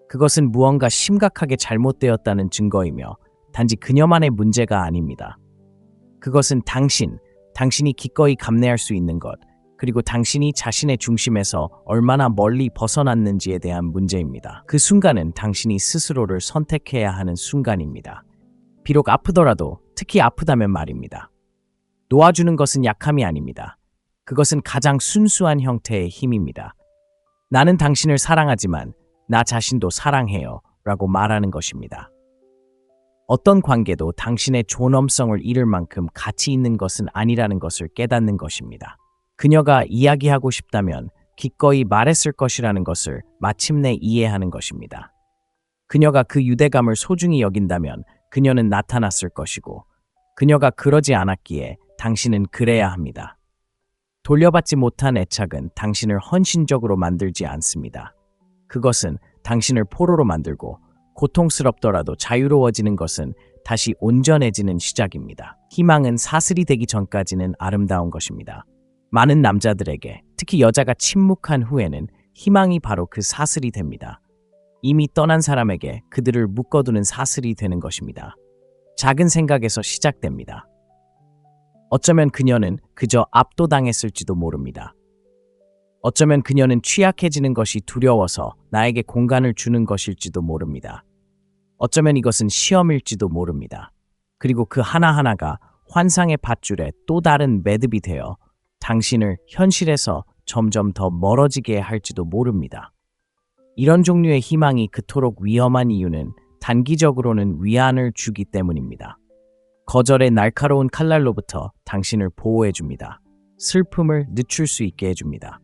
그것은 무언가 심각하게 잘못되었다는 증거이며 단지 그녀만의 문제가 아닙니다. 그것은 당신이 기꺼이 감내할 수 있는 것, 그리고 당신이 자신의 중심에서 얼마나 멀리 벗어났는지에 대한 문제입니다. 그 순간은 당신이 스스로를 선택해야 하는 순간입니다. 비록 아프더라도, 특히 아프다면 말입니다. 놓아주는 것은 약함이 아닙니다. 그것은 가장 순수한 형태의 힘입니다. 나는 당신을 사랑하지만 나 자신도 사랑해요 라고 말하는 것입니다. 어떤 관계도 당신의 존엄성을 잃을 만큼 가치 있는 것은 아니라는 것을 깨닫는 것입니다. 그녀가 이야기하고 싶다면 기꺼이 말했을 것이라는 것을 마침내 이해하는 것입니다. 그녀가 그 유대감을 소중히 여긴다면 그녀는 나타났을 것이고, 그녀가 그러지 않았기에 당신은 그래야 합니다. 돌려받지 못한 애착은 당신을 헌신적으로 만들지 않습니다. 그것은 당신을 포로로 만들고, 고통스럽더라도 자유로워지는 것은 다시 온전해지는 시작입니다. 희망은 사슬이 되기 전까지는 아름다운 것입니다. 많은 남자들에게, 특히 여자가 침묵한 후에는 희망이 바로 그 사슬이 됩니다. 이미 떠난 사람에게 그들을 묶어두는 사슬이 되는 것입니다. 작은 생각에서 시작됩니다. 어쩌면 그녀는 그저 압도당했을지도 모릅니다. 어쩌면 그녀는 취약해지는 것이 두려워서 나에게 공간을 주는 것일지도 모릅니다. 어쩌면 이것은 시험일지도 모릅니다. 그리고 그 하나하나가 환상의 밧줄에 또 다른 매듭이 되어 당신을 현실에서 점점 더 멀어지게 할지도 모릅니다. 이런 종류의 희망이 그토록 위험한 이유는 단기적으로는 위안을 주기 때문입니다. 거절의 날카로운 칼날로부터 당신을 보호해줍니다. 슬픔을 늦출 수 있게 해줍니다.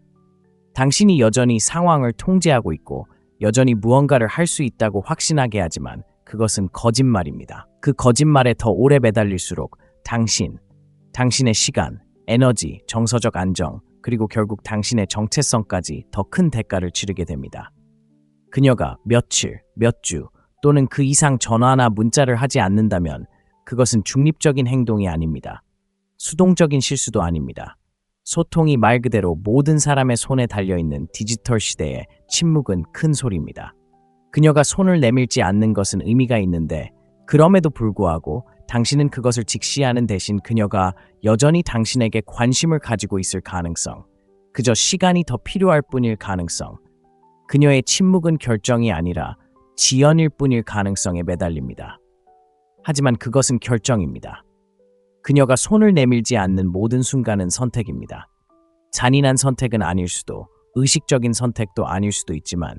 당신이 여전히 상황을 통제하고 있고 여전히 무언가를 할 수 있다고 확신하게 하지만 그것은 거짓말입니다. 그 거짓말에 더 오래 매달릴수록 당신의 시간, 에너지, 정서적 안정, 그리고 결국 당신의 정체성까지 더 큰 대가를 치르게 됩니다. 그녀가 며칠, 몇 주 또는 그 이상 전화나 문자를 하지 않는다면 그것은 중립적인 행동이 아닙니다. 수동적인 실수도 아닙니다. 소통이 말 그대로 모든 사람의 손에 달려있는 디지털 시대에 침묵은 큰 소리입니다. 그녀가 손을 내밀지 않는 것은 의미가 있는데 그럼에도 불구하고 당신은 그것을 직시하는 대신 그녀가 여전히 당신에게 관심을 가지고 있을 가능성, 그저 시간이 더 필요할 뿐일 가능성, 그녀의 침묵은 결정이 아니라 지연일 뿐일 가능성에 매달립니다. 하지만 그것은 결정입니다. 그녀가 손을 내밀지 않는 모든 순간은 선택입니다. 잔인한 선택은 아닐 수도, 의식적인 선택도 아닐 수도 있지만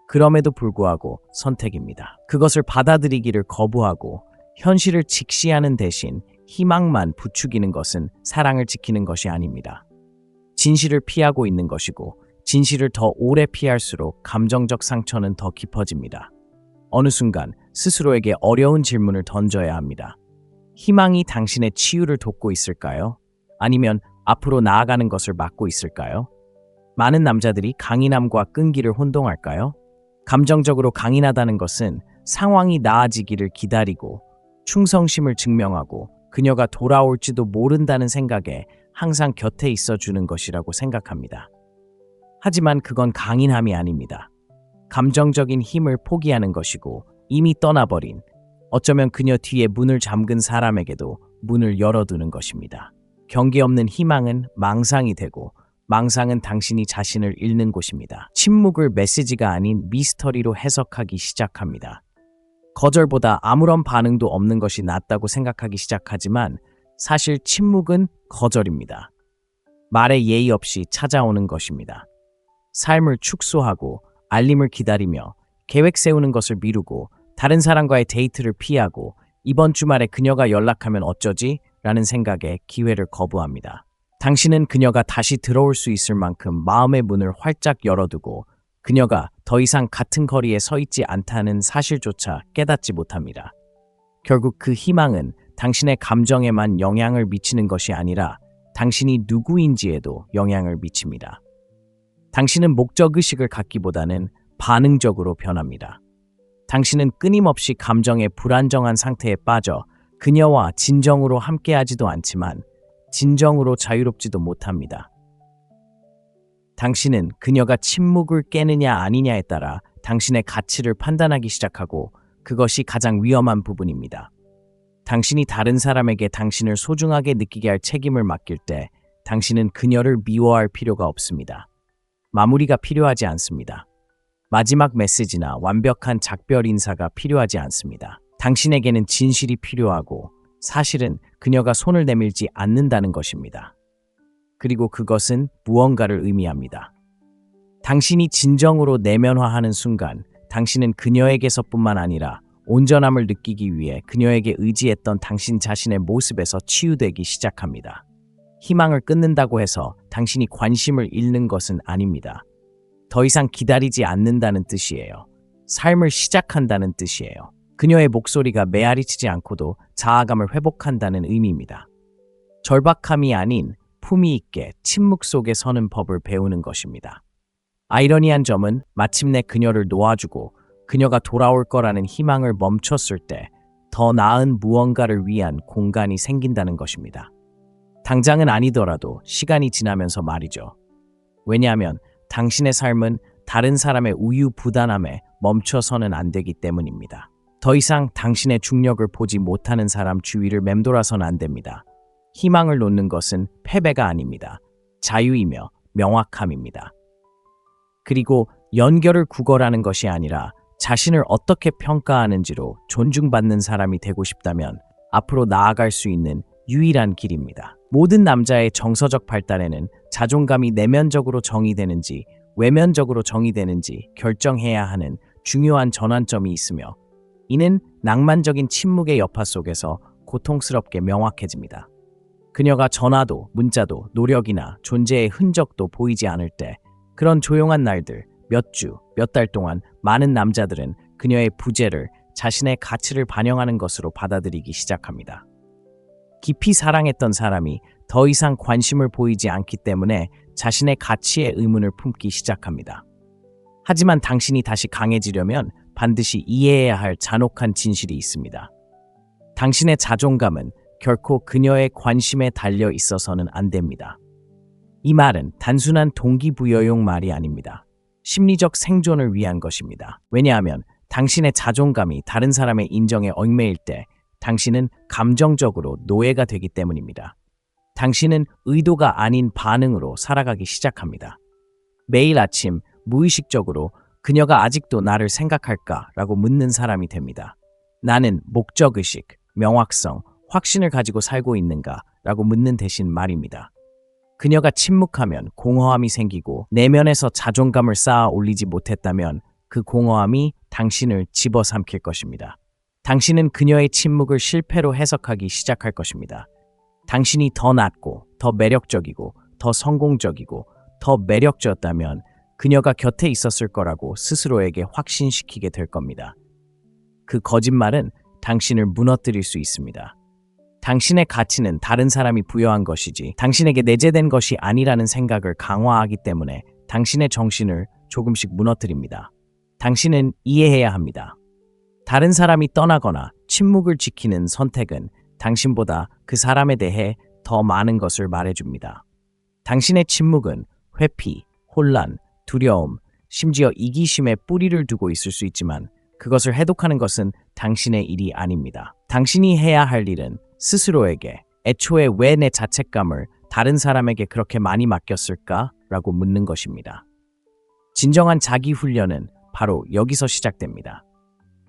그럼에도 불구하고 선택입니다. 그것을 받아들이기를 거부하고 현실을 직시하는 대신 희망만 부추기는 것은 사랑을 지키는 것이 아닙니다. 진실을 피하고 있는 것이고 진실을 더 오래 피할수록 감정적 상처는 더 깊어집니다. 어느 순간 스스로에게 어려운 질문을 던져야 합니다. 희망이 당신의 치유를 돕고 있을까요? 아니면 앞으로 나아가는 것을 막고 있을까요? 많은 남자들이 강인함과 끈기를 혼동할까요? 감정적으로 강인하다는 것은 상황이 나아지기를 기다리고 충성심을 증명하고 그녀가 돌아올지도 모른다는 생각에 항상 곁에 있어주는 것이라고 생각합니다. 하지만 그건 강인함이 아닙니다. 감정적인 힘을 포기하는 것이고 이미 떠나버린, 어쩌면 그녀 뒤에 문을 잠근 사람에게도 문을 열어두는 것입니다. 경계 없는 희망은 망상이 되고 망상은 당신이 자신을 잃는 곳입니다. 침묵을 메시지가 아닌 미스터리로 해석하기 시작합니다. 거절보다 아무런 반응도 없는 것이 낫다고 생각하기 시작하지만 사실 침묵은 거절입니다. 말에 예의 없이 찾아오는 것입니다. 삶을 축소하고 알림을 기다리며 계획 세우는 것을 미루고 다른 사람과의 데이트를 피하고 이번 주말에 그녀가 연락하면 어쩌지? 라는 생각에 기회를 거부합니다. 당신은 그녀가 다시 들어올 수 있을 만큼 마음의 문을 활짝 열어두고 그녀가 더 이상 같은 거리에 서 있지 않다는 사실조차 깨닫지 못합니다. 결국 그 희망은 당신의 감정에만 영향을 미치는 것이 아니라 당신이 누구인지에도 영향을 미칩니다. 당신은 목적의식을 갖기보다는 반응적으로 변합니다. 당신은 끊임없이 감정의 불안정한 상태에 빠져 그녀와 진정으로 함께하지도 않지만 진정으로 자유롭지도 못합니다. 당신은 그녀가 침묵을 깨느냐 아니냐에 따라 당신의 가치를 판단하기 시작하고 그것이 가장 위험한 부분입니다. 당신이 다른 사람에게 당신을 소중하게 느끼게 할 책임을 맡길 때 당신은 그녀를 미워할 필요가 없습니다. 마무리가 필요하지 않습니다. 마지막 메시지나 완벽한 작별 인사가 필요하지 않습니다. 당신에게는 진실이 필요하고 사실은 그녀가 손을 내밀지 않는다는 것입니다. 그리고 그것은 무언가를 의미합니다. 당신이 진정으로 내면화하는 순간 당신은 그녀에게서뿐만 아니라 온전함을 느끼기 위해 그녀에게 의지했던 당신 자신의 모습에서 치유되기 시작합니다. 희망을 끊는다고 해서 당신이 관심을 잃는 것은 아닙니다. 더 이상 기다리지 않는다는 뜻이에요. 삶을 시작한다는 뜻이에요. 그녀의 목소리가 메아리치지 않고도 자아감을 회복한다는 의미입니다. 절박함이 아닌 품위 있게 침묵 속에 서는 법을 배우는 것입니다. 아이러니한 점은 마침내 그녀를 놓아주고 그녀가 돌아올 거라는 희망을 멈췄을 때 더 나은 무언가를 위한 공간이 생긴다는 것입니다. 당장은 아니더라도 시간이 지나면서 말이죠. 왜냐하면 당신의 삶은 다른 사람의 우유부단함에 멈춰서는 안 되기 때문입니다. 더 이상 당신의 중력을 보지 못하는 사람 주위를 맴돌아서는 안 됩니다. 희망을 놓는 것은 패배가 아닙니다. 자유이며 명확함입니다. 그리고 연결을 구걸하는 것이 아니라 자신을 어떻게 평가하는지로 존중받는 사람이 되고 싶다면 앞으로 나아갈 수 있는 유일한 길입니다. 모든 남자의 정서적 발달에는 자존감이 내면적으로 정의되는지 외면적으로 정의되는지 결정해야 하는 중요한 전환점이 있으며 이는 낭만적인 침묵의 여파 속에서 고통스럽게 명확해집니다. 그녀가 전화도 문자도 노력이나 존재의 흔적도 보이지 않을 때 그런 조용한 날들 몇 주, 몇 달 동안 많은 남자들은 그녀의 부재를 자신의 가치를 반영하는 것으로 받아들이기 시작합니다. 깊이 사랑했던 사람이 더 이상 관심을 보이지 않기 때문에 자신의 가치에 의문을 품기 시작합니다. 하지만 당신이 다시 강해지려면 반드시 이해해야 할 잔혹한 진실이 있습니다. 당신의 자존감은 결코 그녀의 관심에 달려 있어서는 안 됩니다. 이 말은 단순한 동기부여용 말이 아닙니다. 심리적 생존을 위한 것입니다. 왜냐하면 당신의 자존감이 다른 사람의 인정에 얽매일 때 당신은 감정적으로 노예가 되기 때문입니다. 당신은 의도가 아닌 반응으로 살아가기 시작합니다. 매일 아침 무의식적으로 그녀가 아직도 나를 생각할까라고 묻는 사람이 됩니다. 나는 목적의식, 명확성, 확신을 가지고 살고 있는가라고 묻는 대신 말입니다. 그녀가 침묵하면 공허함이 생기고 내면에서 자존감을 쌓아 올리지 못했다면 그 공허함이 당신을 집어삼킬 것입니다. 당신은 그녀의 침묵을 실패로 해석하기 시작할 것입니다. 당신이 더 낫고 더 매력적이고 더 성공적이고 더 매력적이었다면 그녀가 곁에 있었을 거라고 스스로에게 확신시키게 될 겁니다. 그 거짓말은 당신을 무너뜨릴 수 있습니다. 당신의 가치는 다른 사람이 부여한 것이지 당신에게 내재된 것이 아니라는 생각을 강화하기 때문에 당신의 정신을 조금씩 무너뜨립니다. 당신은 이해해야 합니다. 다른 사람이 떠나거나 침묵을 지키는 선택은 당신보다 그 사람에 대해 더 많은 것을 말해줍니다. 당신의 침묵은 회피, 혼란, 두려움, 심지어 이기심에 뿌리를 두고 있을 수 있지만 그것을 해독하는 것은 당신의 일이 아닙니다. 당신이 해야 할 일은 스스로에게 애초에 왜 내 자책감을 다른 사람에게 그렇게 많이 맡겼을까? 라고 묻는 것입니다. 진정한 자기 훈련은 바로 여기서 시작됩니다.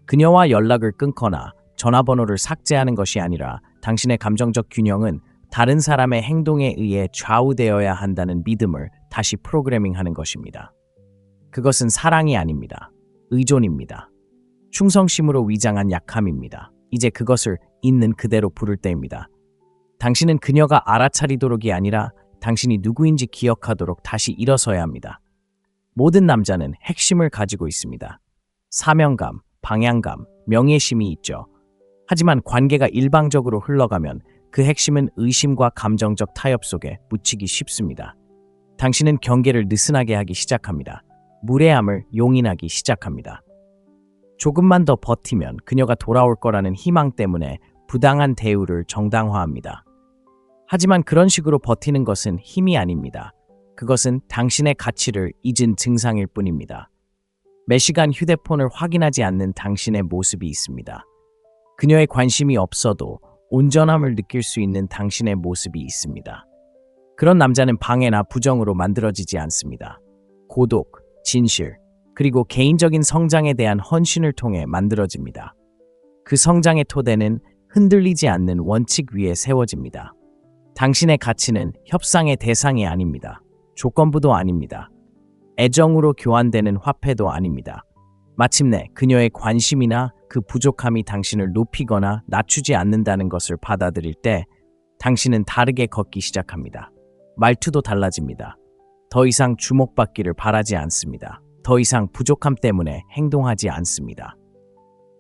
그녀와 연락을 끊거나 전화번호를 삭제하는 것이 아니라 당신의 감정적 균형은 다른 사람의 행동에 의해 좌우되어야 한다는 믿음을 다시 프로그래밍하는 것입니다. 그것은 사랑이 아닙니다. 의존입니다. 충성심으로 위장한 약함입니다. 이제 그것을 있는 그대로 부를 때입니다. 당신은 그녀가 알아차리도록이 아니라 당신이 누구인지 기억하도록 다시 일어서야 합니다. 모든 남자는 핵심을 가지고 있습니다. 사명감, 방향감, 명예심이 있죠. 하지만 관계가 일방적으로 흘러가면 그 핵심은 의심과 감정적 타협 속에 묻히기 쉽습니다. 당신은 경계를 느슨하게 하기 시작합니다. 무례함을 용인하기 시작합니다. 조금만 더 버티면 그녀가 돌아올 거라는 희망 때문에 부당한 대우를 정당화합니다. 하지만 그런 식으로 버티는 것은 힘이 아닙니다. 그것은 당신의 가치를 잊은 증상일 뿐입니다. 매 시간 휴대폰을 확인하지 않는 당신의 모습이 있습니다. 그녀의 관심이 없어도 온전함을 느낄 수 있는 당신의 모습이 있습니다. 그런 남자는 방해나 부정으로 만들어지지 않습니다. 고독, 진실, 그리고 개인적인 성장에 대한 헌신을 통해 만들어집니다. 그 성장의 토대는 흔들리지 않는 원칙 위에 세워집니다. 당신의 가치는 협상의 대상이 아닙니다. 조건부도 아닙니다. 애정으로 교환되는 화폐도 아닙니다. 마침내 그녀의 관심이나 그 부족함이 당신을 높이거나 낮추지 않는다는 것을 받아들일 때 당신은 다르게 걷기 시작합니다. 말투도 달라집니다. 더 이상 주목받기를 바라지 않습니다. 더 이상 부족함 때문에 행동하지 않습니다.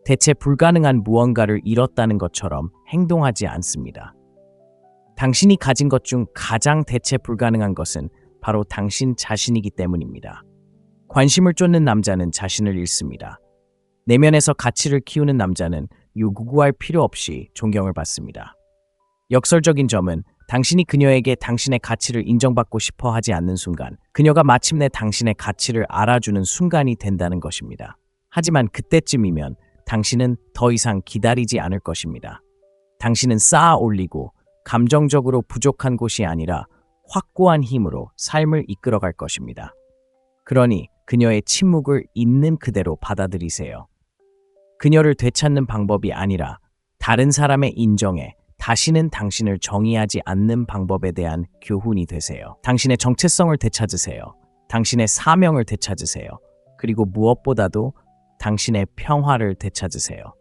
대체 불가능한 무언가를 잃었다는 것처럼 행동하지 않습니다. 당신이 가진 것 중 가장 대체 불가능한 것은 바로 당신 자신이기 때문입니다. 관심을 쫓는 남자는 자신을 잃습니다. 내면에서 가치를 키우는 남자는 요구할 필요 없이 존경을 받습니다. 역설적인 점은 당신이 그녀에게 당신의 가치를 인정받고 싶어 하지 않는 순간, 그녀가 마침내 당신의 가치를 알아주는 순간이 된다는 것입니다. 하지만 그때쯤이면 당신은 더 이상 기다리지 않을 것입니다. 당신은 쌓아 올리고 감정적으로 부족한 곳이 아니라 확고한 힘으로 삶을 이끌어갈 것입니다. 그러니 그녀의 침묵을 있는 그대로 받아들이세요. 그녀를 되찾는 방법이 아니라 다른 사람의 인정에 다시는 당신을 정의하지 않는 방법에 대한 교훈이 되세요. 당신의 정체성을 되찾으세요. 당신의 사명을 되찾으세요. 그리고 무엇보다도 당신의 평화를 되찾으세요.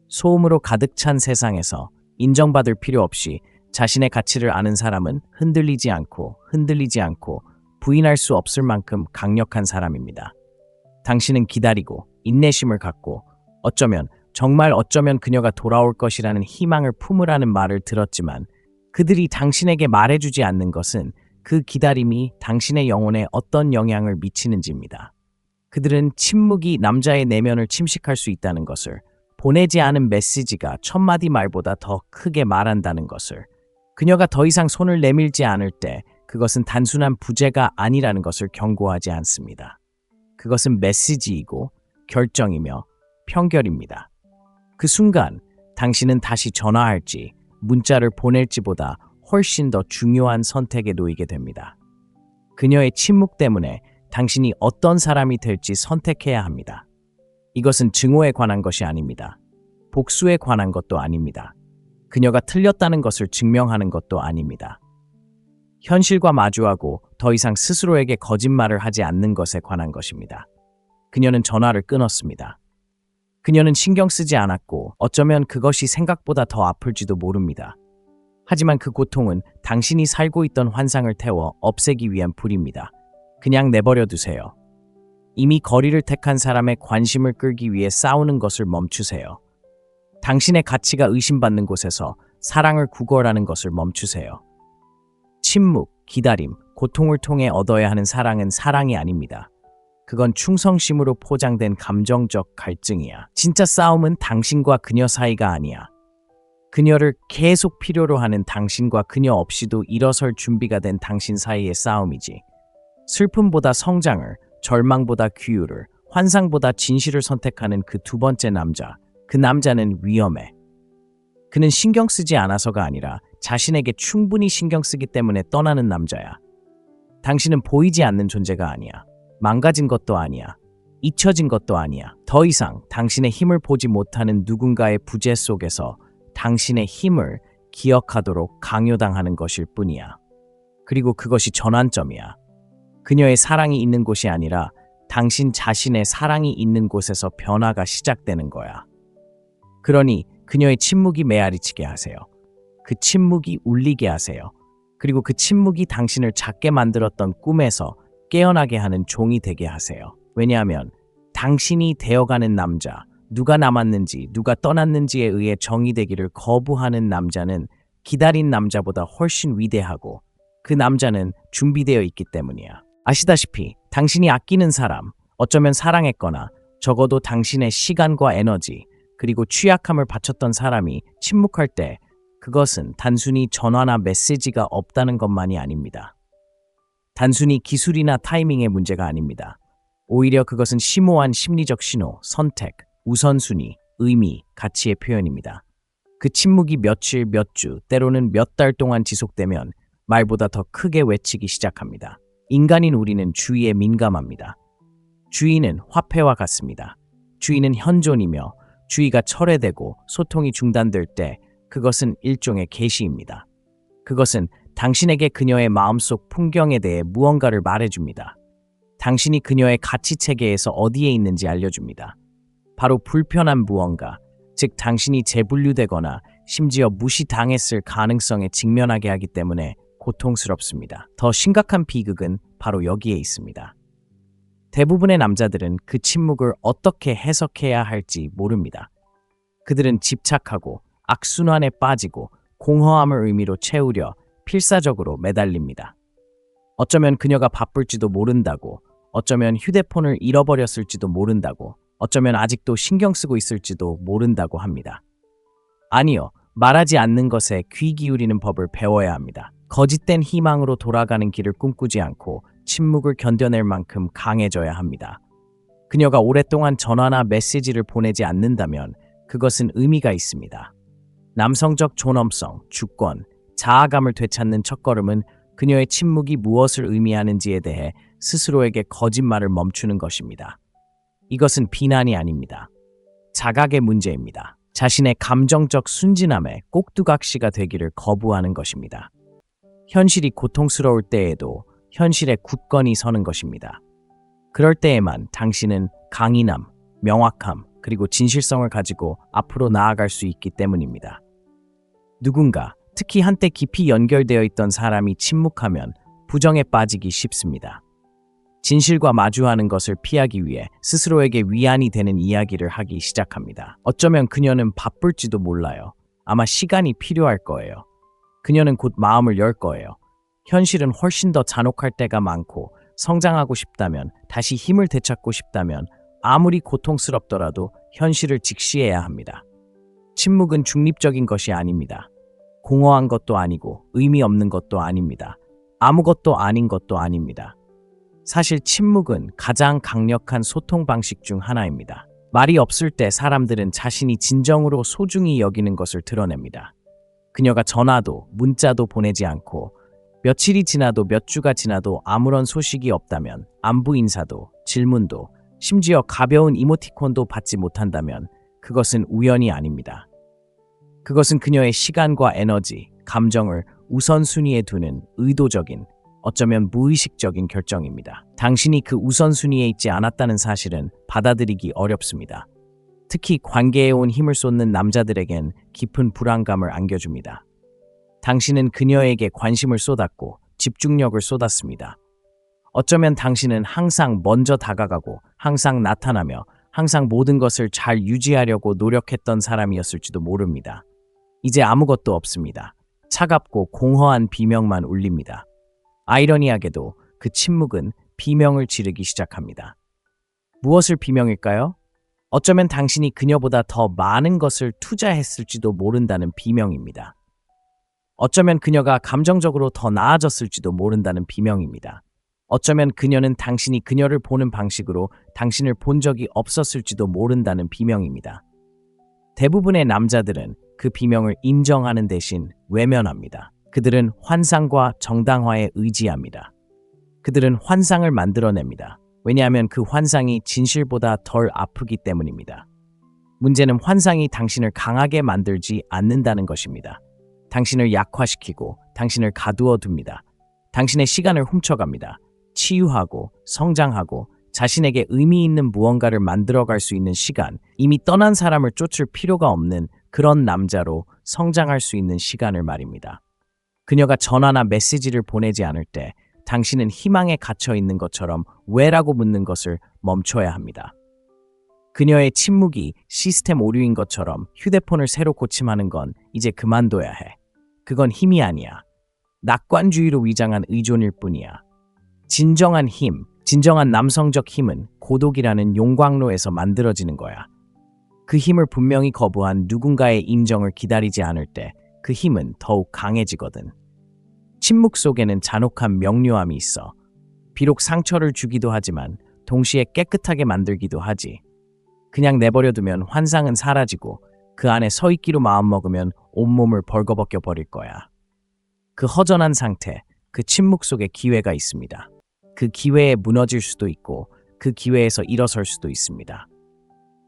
소음으로 가득 찬 세상에서 인정받을 필요 없이 자신의 가치를 아는 사람은 흔들리지 않고 부인할 수 없을 만큼 강력한 사람입니다. 당신은 기다리고 인내심을 갖고 정말 어쩌면 그녀가 돌아올 것이라는 희망을 품으라는 말을 들었지만 그들이 당신에게 말해주지 않는 것은 그 기다림이 당신의 영혼에 어떤 영향을 미치는지입니다. 그들은 침묵이 남자의 내면을 침식할 수 있다는 것을, 보내지 않은 메시지가 천마디 말보다 더 크게 말한다는 것을, 그녀가 더 이상 손을 내밀지 않을 때 그것은 단순한 부재가 아니라는 것을 경고하지 않습니다. 그것은 메시지이고 결정이며 편결입니다. 그 순간 당신은 다시 전화할지 문자를 보낼지보다 훨씬 더 중요한 선택에 놓이게 됩니다. 그녀의 침묵 때문에 당신이 어떤 사람이 될지 선택해야 합니다. 이것은 증오에 관한 것이 아닙니다. 복수에 관한 것도 아닙니다. 그녀가 틀렸다는 것을 증명하는 것도 아닙니다. 현실과 마주하고 더 이상 스스로에게 거짓말을 하지 않는 것에 관한 것입니다. 그녀는 전화를 끊었습니다. 그녀는 신경 쓰지 않았고 어쩌면 그것이 생각보다 더 아플지도 모릅니다. 하지만 그 고통은 당신이 살고 있던 환상을 태워 없애기 위한 불입니다. 그냥 내버려 두세요. 이미 거리를 택한 사람의 관심을 끌기 위해 싸우는 것을 멈추세요. 당신의 가치가 의심받는 곳에서 사랑을 구걸하는 것을 멈추세요. 침묵, 기다림, 고통을 통해 얻어야 하는 사랑은 사랑이 아닙니다. 그건 충성심으로 포장된 감정적 갈증이야. 진짜 싸움은 당신과 그녀 사이가 아니야. 그녀를 계속 필요로 하는 당신과 그녀 없이도 일어설 준비가 된 당신 사이의 싸움이지. 슬픔보다 성장을, 절망보다 규율을, 환상보다 진실을 선택하는 그 두 번째 남자. 그 남자는 위험해. 그는 신경 쓰지 않아서가 아니라 자신에게 충분히 신경 쓰기 때문에 떠나는 남자야. 당신은 보이지 않는 존재가 아니야. 망가진 것도 아니야. 잊혀진 것도 아니야. 더 이상 당신의 힘을 보지 못하는 누군가의 부재 속에서 당신의 힘을 기억하도록 강요당하는 것일 뿐이야. 그리고 그것이 전환점이야. 그녀의 사랑이 있는 곳이 아니라 당신 자신의 사랑이 있는 곳에서 변화가 시작되는 거야. 그러니 그녀의 침묵이 메아리치게 하세요. 그 침묵이 울리게 하세요. 그리고 그 침묵이 당신을 작게 만들었던 꿈에서 깨어나게 하는 종이 되게 하세요. 왜냐하면 당신이 되어가는 남자, 누가 남았는지 누가 떠났는지에 의해 정의되기를 거부하는 남자는 기다린 남자보다 훨씬 위대하고 그 남자는 준비되어 있기 때문이야. 아시다시피 당신이 아끼는 사람, 어쩌면 사랑했거나 적어도 당신의 시간과 에너지, 그리고 취약함을 바쳤던 사람이 침묵할 때 그것은 단순히 전화나 메시지가 없다는 것만이 아닙니다. 단순히 기술이나 타이밍의 문제가 아닙니다. 오히려 그것은 심오한 심리적 신호, 선택, 우선순위, 의미, 가치의 표현입니다. 그 침묵이 며칠, 몇 주, 때로는 몇 달 동안 지속되면 말보다 더 크게 외치기 시작합니다. 인간인 우리는 주의에 민감합니다. 주의는 화폐와 같습니다. 주의는 현존이며 주의가 철회되고 소통이 중단될 때 그것은 일종의 계시입니다. 그것은 당신에게 그녀의 마음속 풍경에 대해 무언가를 말해줍니다. 당신이 그녀의 가치 체계에서 어디에 있는지 알려줍니다. 바로 불편한 무언가, 즉 당신이 재분류되거나 심지어 무시당했을 가능성에 직면하게 하기 때문에 고통스럽습니다. 더 심각한 비극은 바로 여기에 있습니다. 대부분의 남자들은 그 침묵을 어떻게 해석해야 할지 모릅니다. 그들은 집착하고 악순환에 빠지고 공허함을 의미로 채우려 필사적으로 매달립니다. 어쩌면 그녀가 바쁠지도 모른다고, 어쩌면 휴대폰을 잃어버렸을지도 모른다고, 어쩌면 아직도 신경 쓰고 있을지도 모른다고 합니다. 아니요, 말하지 않는 것에 귀 기울이는 법을 배워야 합니다. 거짓된 희망으로 돌아가는 길을 꿈꾸지 않고 침묵을 견뎌낼 만큼 강해져야 합니다. 그녀가 오랫동안 전화나 메시지를 보내지 않는다면 그것은 의미가 있습니다. 남성적 존엄성, 주권, 자아감을 되찾는 첫걸음은 그녀의 침묵이 무엇을 의미하는지에 대해 스스로에게 거짓말을 멈추는 것입니다. 이것은 비난이 아닙니다. 자각의 문제입니다. 자신의 감정적 순진함에 꼭두각시가 되기를 거부하는 것입니다. 현실이 고통스러울 때에도 현실에 굳건히 서는 것입니다. 그럴 때에만 당신은 강인함, 명확함, 그리고 진실성을 가지고 앞으로 나아갈 수 있기 때문입니다. 누군가, 특히 한때 깊이 연결되어 있던 사람이 침묵하면 부정에 빠지기 쉽습니다. 진실과 마주하는 것을 피하기 위해 스스로에게 위안이 되는 이야기를 하기 시작합니다. 어쩌면 그녀는 바쁠지도 몰라요. 아마 시간이 필요할 거예요. 그녀는 곧 마음을 열 거예요. 현실은 훨씬 더 잔혹할 때가 많고 성장하고 싶다면, 다시 힘을 되찾고 싶다면 아무리 고통스럽더라도 현실을 직시해야 합니다. 침묵은 중립적인 것이 아닙니다. 공허한 것도 아니고 의미 없는 것도 아닙니다. 아무것도 아닌 것도 아닙니다. 사실 침묵은 가장 강력한 소통 방식 중 하나입니다. 말이 없을 때 사람들은 자신이 진정으로 소중히 여기는 것을 드러냅니다. 그녀가 전화도 문자도 보내지 않고 며칠이 지나도 몇 주가 지나도 아무런 소식이 없다면, 안부 인사도 질문도 심지어 가벼운 이모티콘도 받지 못한다면 그것은 우연이 아닙니다. 그것은 그녀의 시간과 에너지, 감정을 우선순위에 두는 의도적인, 어쩌면 무의식적인 결정입니다. 당신이 그 우선순위에 있지 않았다는 사실은 받아들이기 어렵습니다. 특히 관계에 온 힘을 쏟는 남자들에겐 깊은 불안감을 안겨줍니다. 당신은 그녀에게 관심을 쏟았고 집중력을 쏟았습니다. 어쩌면 당신은 항상 먼저 다가가고 항상 나타나며 항상 모든 것을 잘 유지하려고 노력했던 사람이었을지도 모릅니다. 이제 아무것도 없습니다. 차갑고 공허한 비명만 울립니다. 아이러니하게도 그 침묵은 비명을 지르기 시작합니다. 무엇을 비명일까요? 어쩌면 당신이 그녀보다 더 많은 것을 투자했을지도 모른다는 비명입니다. 어쩌면 그녀가 감정적으로 더 나아졌을지도 모른다는 비명입니다. 어쩌면 그녀는 당신이 그녀를 보는 방식으로 당신을 본 적이 없었을지도 모른다는 비명입니다. 대부분의 남자들은 그 비명을 인정하는 대신 외면합니다. 그들은 환상과 정당화에 의지합니다. 그들은 환상을 만들어냅니다. 왜냐하면 그 환상이 진실보다 덜 아프기 때문입니다. 문제는 환상이 당신을 강하게 만들지 않는다는 것입니다. 당신을 약화시키고 당신을 가두어 둡니다. 당신의 시간을 훔쳐갑니다. 치유하고 성장하고 자신에게 의미 있는 무언가를 만들어갈 수 있는 시간, 이미 떠난 사람을 쫓을 필요가 없는 그런 남자로 성장할 수 있는 시간을 말입니다. 그녀가 전화나 메시지를 보내지 않을 때 당신은 희망에 갇혀 있는 것처럼 왜라고 묻는 것을 멈춰야 합니다. 그녀의 침묵이 시스템 오류인 것처럼 휴대폰을 새로 고침하는 건 이제 그만둬야 해. 그건 힘이 아니야. 낙관주의로 위장한 의존일 뿐이야. 진정한 힘, 진정한 남성적 힘은 고독이라는 용광로에서 만들어지는 거야. 그 힘을 분명히 거부한 누군가의 인정을 기다리지 않을 때 그 힘은 더욱 강해지거든. 침묵 속에는 잔혹한 명료함이 있어. 비록 상처를 주기도 하지만 동시에 깨끗하게 만들기도 하지. 그냥 내버려두면 환상은 사라지고 그 안에 서 있기로 마음먹으면 온몸을 벌거벗겨 버릴 거야. 그 허전한 상태, 그 침묵 속에 기회가 있습니다. 그 기회에 무너질 수도 있고 그 기회에서 일어설 수도 있습니다.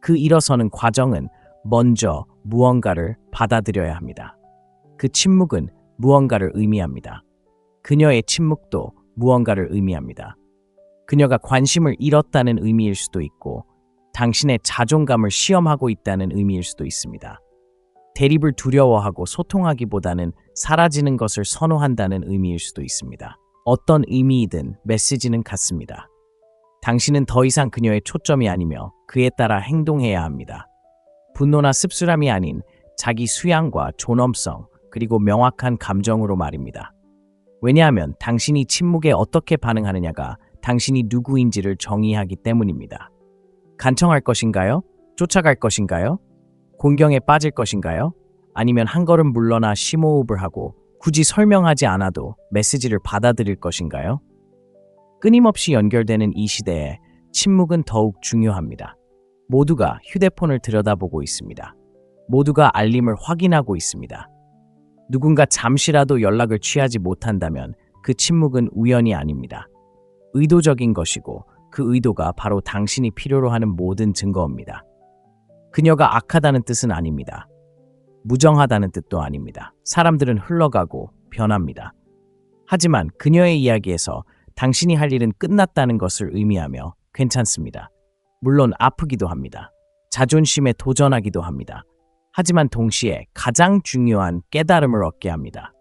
그 일어서는 과정은 먼저 무언가를 받아들여야 합니다. 그 침묵은 무언가를 의미합니다. 그녀의 침묵도 무언가를 의미합니다. 그녀가 관심을 잃었다는 의미일 수도 있고 당신의 자존감을 시험하고 있다는 의미일 수도 있습니다. 대립을 두려워하고 소통하기보다는 사라지는 것을 선호한다는 의미일 수도 있습니다. 어떤 의미이든 메시지는 같습니다. 당신은 더 이상 그녀의 초점이 아니며 그에 따라 행동해야 합니다. 분노나 씁쓸함이 아닌 자기 수양과 존엄성 그리고 명확한 감정으로 말입니다. 왜냐하면 당신이 침묵에 어떻게 반응하느냐가 당신이 누구인지를 정의하기 때문입니다. 간청할 것인가요? 쫓아갈 것인가요? 공경에 빠질 것인가요? 아니면 한 걸음 물러나 심호흡을 하고 굳이 설명하지 않아도 메시지를 받아들일 것인가요? 끊임없이 연결되는 이 시대에 침묵은 더욱 중요합니다. 모두가 휴대폰을 들여다보고 있습니다. 모두가 알림을 확인하고 있습니다. 누군가 잠시라도 연락을 취하지 못한다면 그 침묵은 우연이 아닙니다. 의도적인 것이고 그 의도가 바로 당신이 필요로 하는 모든 증거입니다. 그녀가 악하다는 뜻은 아닙니다. 무정하다는 뜻도 아닙니다. 사람들은 흘러가고 변합니다. 하지만 그녀의 이야기에서 당신이 할 일은 끝났다는 것을 의미하며 괜찮습니다. 물론 아프기도 합니다. 자존심에 도전하기도 합니다. 하지만 동시에 가장 중요한 깨달음을 얻게 합니다.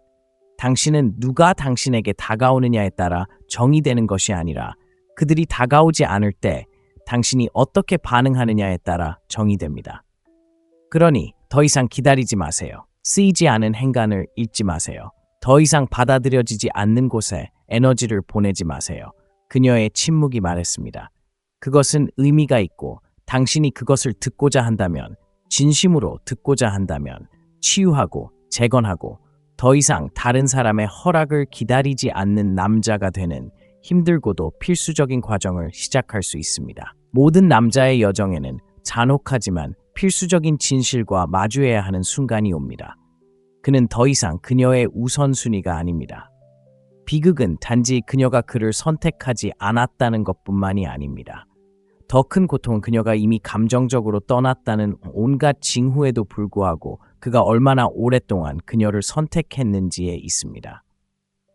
당신은 누가 당신에게 다가오느냐에 따라 정의되는 것이 아니라 그들이 다가오지 않을 때 당신이 어떻게 반응하느냐에 따라 정의됩니다. 그러니 더 이상 기다리지 마세요. 쓰이지 않은 행간을 잊지 마세요. 더 이상 받아들여지지 않는 곳에 에너지를 보내지 마세요. 그녀의 침묵이 말했습니다. 그것은 의미가 있고 당신이 그것을 듣고자 한다면, 진심으로 듣고자 한다면 치유하고 재건하고 더 이상 다른 사람의 허락을 기다리지 않는 남자가 되는 힘들고도 필수적인 과정을 시작할 수 있습니다. 모든 남자의 여정에는 잔혹하지만 필수적인 진실과 마주해야 하는 순간이 옵니다. 그는 더 이상 그녀의 우선순위가 아닙니다. 비극은 단지 그녀가 그를 선택하지 않았다는 것뿐만이 아닙니다. 더 큰 고통은 그녀가 이미 감정적으로 떠났다는 온갖 징후에도 불구하고 그가 얼마나 오랫동안 그녀를 선택했는지에 있습니다.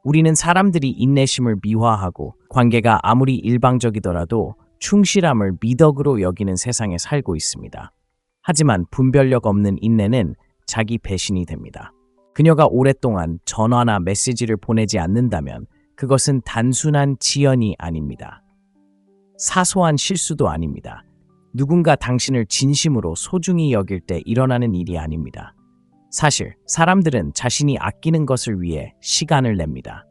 우리는 사람들이 인내심을 미화하고 관계가 아무리 일방적이더라도 충실함을 미덕으로 여기는 세상에 살고 있습니다. 하지만 분별력 없는 인내는 자기 배신이 됩니다. 그녀가 오랫동안 전화나 메시지를 보내지 않는다면 그것은 단순한 지연이 아닙니다. 사소한 실수도 아닙니다. 누군가 당신을 진심으로 소중히 여길 때 일어나는 일이 아닙니다. 사실 사람들은 자신이 아끼는 것을 위해 시간을 냅니다.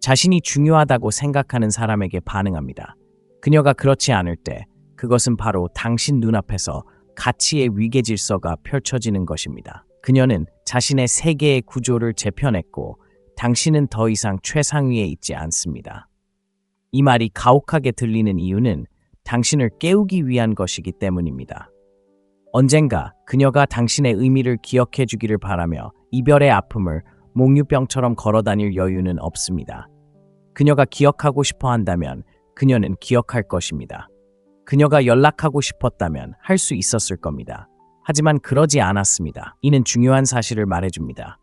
자신이 중요하다고 생각하는 사람에게 반응합니다. 그녀가 그렇지 않을 때 그것은 바로 당신 눈앞에서 가치의 위계 질서가 펼쳐지는 것입니다. 그녀는 자신의 세계의 구조를 재편했고 당신은 더 이상 최상위에 있지 않습니다. 이 말이 가혹하게 들리는 이유는 당신을 깨우기 위한 것이기 때문입니다. 언젠가 그녀가 당신의 의미를 기억해 주기를 바라며 이별의 아픔을 몽유병처럼 걸어다닐 여유는 없습니다. 그녀가 기억하고 싶어 한다면 그녀는 기억할 것입니다. 그녀가 연락하고 싶었다면 할 수 있었을 겁니다. 하지만 그러지 않았습니다. 이는 중요한 사실을 말해줍니다.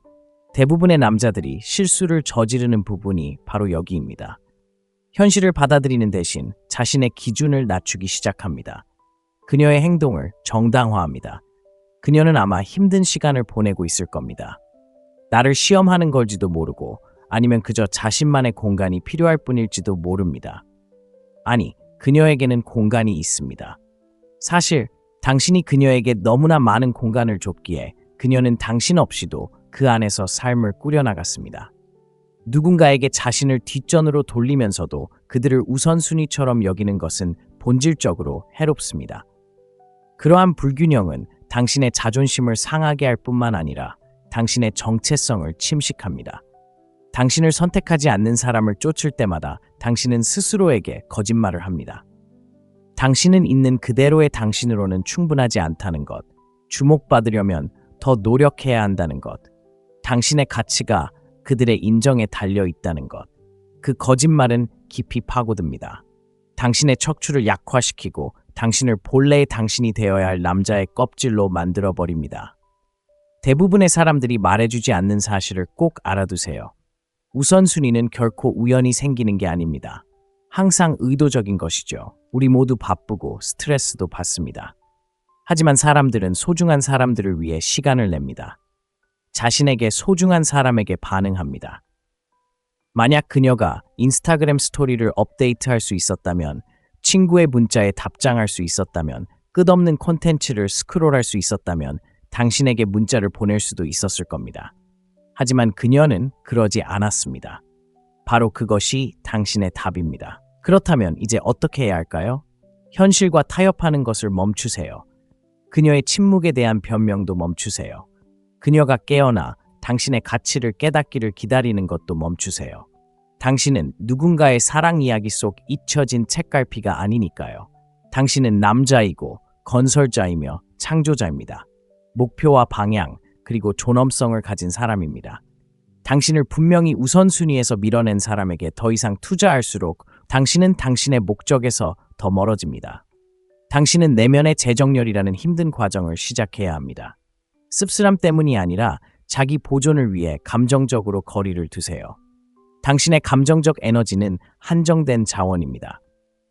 대부분의 남자들이 실수를 저지르는 부분이 바로 여기입니다. 현실을 받아들이는 대신 자신의 기준을 낮추기 시작합니다. 그녀의 행동을 정당화합니다. 그녀는 아마 힘든 시간을 보내고 있을 겁니다. 나를 시험하는 걸지도 모르고 아니면 그저 자신만의 공간이 필요할 뿐일지도 모릅니다. 아니, 그녀에게는 공간이 있습니다. 사실 당신이 그녀에게 너무나 많은 공간을 줬기에 그녀는 당신 없이도 그 안에서 삶을 꾸려나갔습니다. 누군가에게 자신을 뒷전으로 돌리면서도 그들을 우선순위처럼 여기는 것은 본질적으로 해롭습니다. 그러한 불균형은 당신의 자존심을 상하게 할 뿐만 아니라 당신의 정체성을 침식합니다. 당신을 선택하지 않는 사람을 쫓을 때마다 당신은 스스로에게 거짓말을 합니다. 당신은 있는 그대로의 당신으로는 충분하지 않다는 것, 주목받으려면 더 노력해야 한다는 것, 당신의 가치가 그들의 인정에 달려 있다는 것. 그 거짓말은 깊이 파고듭니다. 당신의 척추를 약화시키고 당신을 본래의 당신이 되어야 할 남자의 껍질로 만들어버립니다. 대부분의 사람들이 말해주지 않는 사실을 꼭 알아두세요. 우선순위는 결코 우연히 생기는 게 아닙니다. 항상 의도적인 것이죠. 우리 모두 바쁘고 스트레스도 받습니다. 하지만 사람들은 소중한 사람들을 위해 시간을 냅니다. 자신에게 소중한 사람에게 반응합니다. 만약 그녀가 인스타그램 스토리를 업데이트할 수 있었다면, 친구의 문자에 답장할 수 있었다면, 끝없는 콘텐츠를 스크롤할 수 있었다면 당신에게 문자를 보낼 수도 있었을 겁니다. 하지만 그녀는 그러지 않았습니다. 바로 그것이 당신의 답입니다. 그렇다면 이제 어떻게 해야 할까요? 현실과 타협하는 것을 멈추세요. 그녀의 침묵에 대한 변명도 멈추세요. 그녀가 깨어나 당신의 가치를 깨닫기를 기다리는 것도 멈추세요. 당신은 누군가의 사랑 이야기 속 잊혀진 책갈피가 아니니까요. 당신은 남자이고 건설자이며 창조자입니다. 목표와 방향, 그리고 존엄성을 가진 사람입니다. 당신을 분명히 우선순위에서 밀어낸 사람에게 더 이상 투자할수록 당신은 당신의 목적에서 더 멀어집니다. 당신은 내면의 재정렬이라는 힘든 과정을 시작해야 합니다. 씁쓸함 때문이 아니라 자기 보존을 위해 감정적으로 거리를 두세요. 당신의 감정적 에너지는 한정된 자원입니다.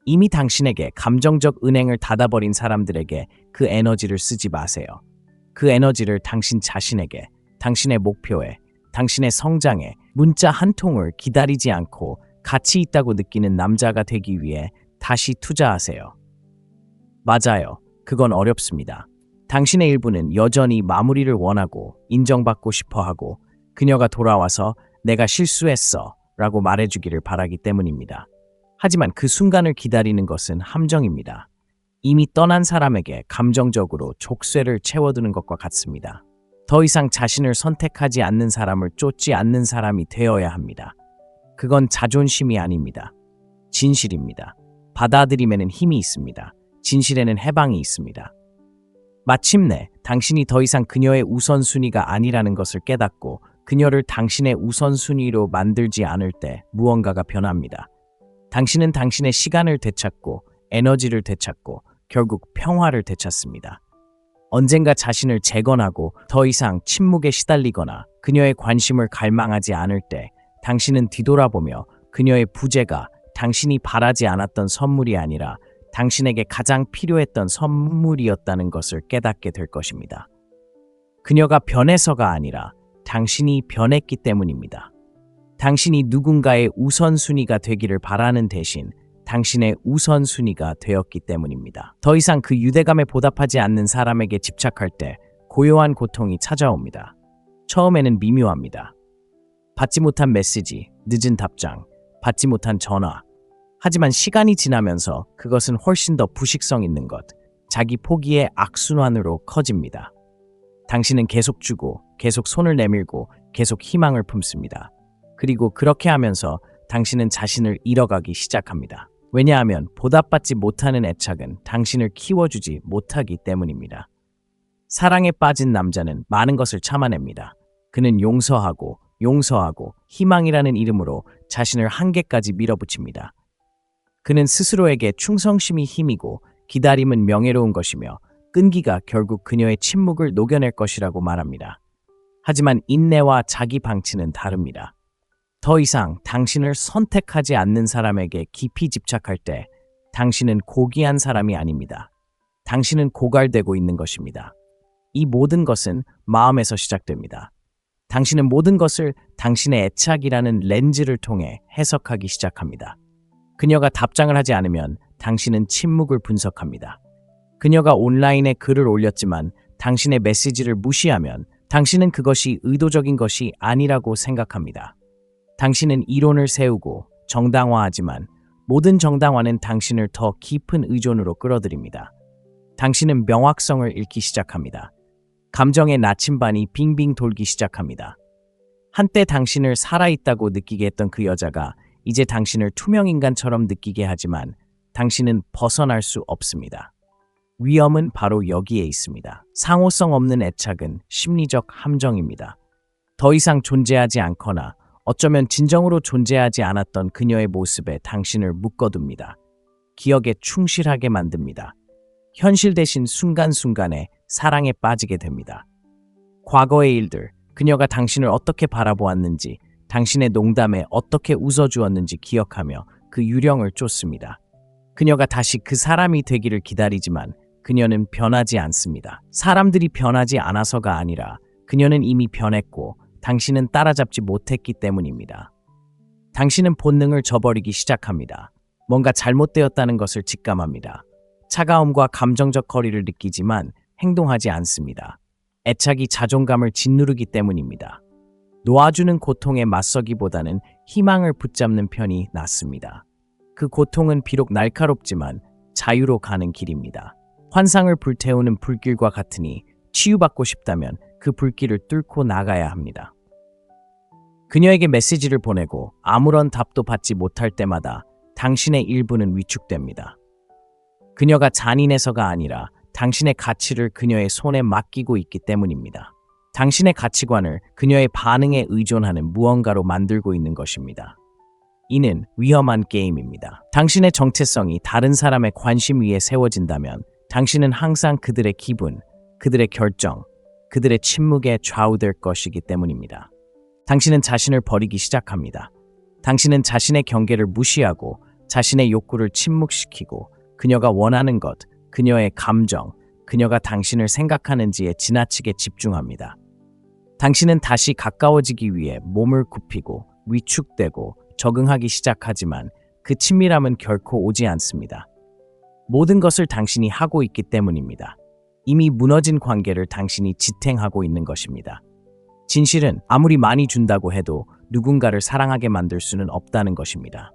이미 당신에게 감정적 은행을 닫아버린 사람들에게 그 에너지를 쓰지 마세요. 그 에너지를 당신 자신에게, 당신의 목표에, 당신의 성장에, 문자 한 통을 기다리지 않고 가치 있다고 느끼는 남자가 되기 위해 다시 투자하세요. 맞아요. 그건 어렵습니다. 당신의 일부는 여전히 마무리를 원하고 인정받고 싶어 하고 그녀가 돌아와서 내가 실수했어 라고 말해주기를 바라기 때문입니다. 하지만 그 순간을 기다리는 것은 함정입니다. 이미 떠난 사람에게 감정적으로 족쇄를 채워두는 것과 같습니다. 더 이상 자신을 선택하지 않는 사람을 쫓지 않는 사람이 되어야 합니다. 그건 자존심이 아닙니다. 진실입니다. 받아들임에는 힘이 있습니다. 진실에는 해방이 있습니다. 마침내 당신이 더 이상 그녀의 우선순위가 아니라는 것을 깨닫고 그녀를 당신의 우선순위로 만들지 않을 때 무언가가 변합니다. 당신은 당신의 시간을 되찾고 에너지를 되찾고 결국 평화를 되찾습니다. 언젠가 자신을 재건하고 더 이상 침묵에 시달리거나 그녀의 관심을 갈망하지 않을 때 당신은 뒤돌아보며 그녀의 부재가 당신이 바라지 않았던 선물이 아니라 당신에게 가장 필요했던 선물이었다는 것을 깨닫게 될 것입니다. 그녀가 변해서가 아니라 당신이 변했기 때문입니다. 당신이 누군가의 우선순위가 되기를 바라는 대신 당신의 우선순위가 되었기 때문입니다. 더 이상 그 유대감에 보답하지 않는 사람에게 집착할 때 고요한 고통이 찾아옵니다. 처음에는 미묘합니다. 받지 못한 메시지, 늦은 답장, 받지 못한 전화. 하지만 시간이 지나면서 그것은 훨씬 더 부식성 있는 것, 자기 포기의 악순환으로 커집니다. 당신은 계속 주고, 계속 손을 내밀고, 계속 희망을 품습니다. 그리고 그렇게 하면서 당신은 자신을 잃어가기 시작합니다. 왜냐하면 보답받지 못하는 애착은 당신을 키워주지 못하기 때문입니다. 사랑에 빠진 남자는 많은 것을 참아냅니다. 그는 용서하고 희망이라는 이름으로 자신을 한계까지 밀어붙입니다. 그는 스스로에게 충성심이 힘이고 기다림은 명예로운 것이며 끈기가 결국 그녀의 침묵을 녹여낼 것이라고 말합니다. 하지만 인내와 자기 방치는 다릅니다. 더 이상 당신을 선택하지 않는 사람에게 깊이 집착할 때 당신은 고귀한 사람이 아닙니다. 당신은 고갈되고 있는 것입니다. 이 모든 것은 마음에서 시작됩니다. 당신은 모든 것을 당신의 애착이라는 렌즈를 통해 해석하기 시작합니다. 그녀가 답장을 하지 않으면 당신은 침묵을 분석합니다. 그녀가 온라인에 글을 올렸지만 당신의 메시지를 무시하면 당신은 그것이 의도적인 것이 아니라고 생각합니다. 당신은 이론을 세우고 정당화하지만 모든 정당화는 당신을 더 깊은 의존으로 끌어들입니다. 당신은 명확성을 잃기 시작합니다. 감정의 나침반이 빙빙 돌기 시작합니다. 한때 당신을 살아있다고 느끼게 했던 그 여자가 이제 당신을 투명인간처럼 느끼게 하지만 당신은 벗어날 수 없습니다. 위험은 바로 여기에 있습니다. 상호성 없는 애착은 심리적 함정입니다. 더 이상 존재하지 않거나 어쩌면 진정으로 존재하지 않았던 그녀의 모습에 당신을 묶어둡니다. 기억에 충실하게 만듭니다. 현실 대신 순간순간에 사랑에 빠지게 됩니다. 과거의 일들, 그녀가 당신을 어떻게 바라보았는지, 당신의 농담에 어떻게 웃어주었는지 기억하며 그 유령을 쫓습니다. 그녀가 다시 그 사람이 되기를 기다리지만 그녀는 변하지 않습니다. 사람들이 변하지 않아서가 아니라 그녀는 이미 변했고 당신은 따라잡지 못했기 때문입니다. 당신은 본능을 저버리기 시작합니다. 뭔가 잘못되었다는 것을 직감합니다. 차가움과 감정적 거리를 느끼지만 행동하지 않습니다. 애착이 자존감을 짓누르기 때문입니다. 놓아주는 고통에 맞서기보다는 희망을 붙잡는 편이 낫습니다. 그 고통은 비록 날카롭지만 자유로 가는 길입니다. 환상을 불태우는 불길과 같으니 치유받고 싶다면 그 불길을 뚫고 나가야 합니다. 그녀에게 메시지를 보내고 아무런 답도 받지 못할 때마다 당신의 일부는 위축됩니다. 그녀가 잔인해서가 아니라 당신의 가치를 그녀의 손에 맡기고 있기 때문입니다. 당신의 가치관을 그녀의 반응에 의존하는 무언가로 만들고 있는 것입니다. 이는 위험한 게임입니다. 당신의 정체성이 다른 사람의 관심 위에 세워진다면 당신은 항상 그들의 기분, 그들의 결정, 그들의 침묵에 좌우될 것이기 때문입니다. 당신은 자신을 버리기 시작합니다. 당신은 자신의 경계를 무시하고 자신의 욕구를 침묵시키고 그녀가 원하는 것, 그녀의 감정, 그녀가 당신을 생각하는지에 지나치게 집중합니다. 당신은 다시 가까워지기 위해 몸을 굽히고 위축되고 적응하기 시작하지만 그 친밀함은 결코 오지 않습니다. 모든 것을 당신이 하고 있기 때문입니다. 이미 무너진 관계를 당신이 지탱하고 있는 것입니다. 진실은 아무리 많이 준다고 해도 누군가를 사랑하게 만들 수는 없다는 것입니다.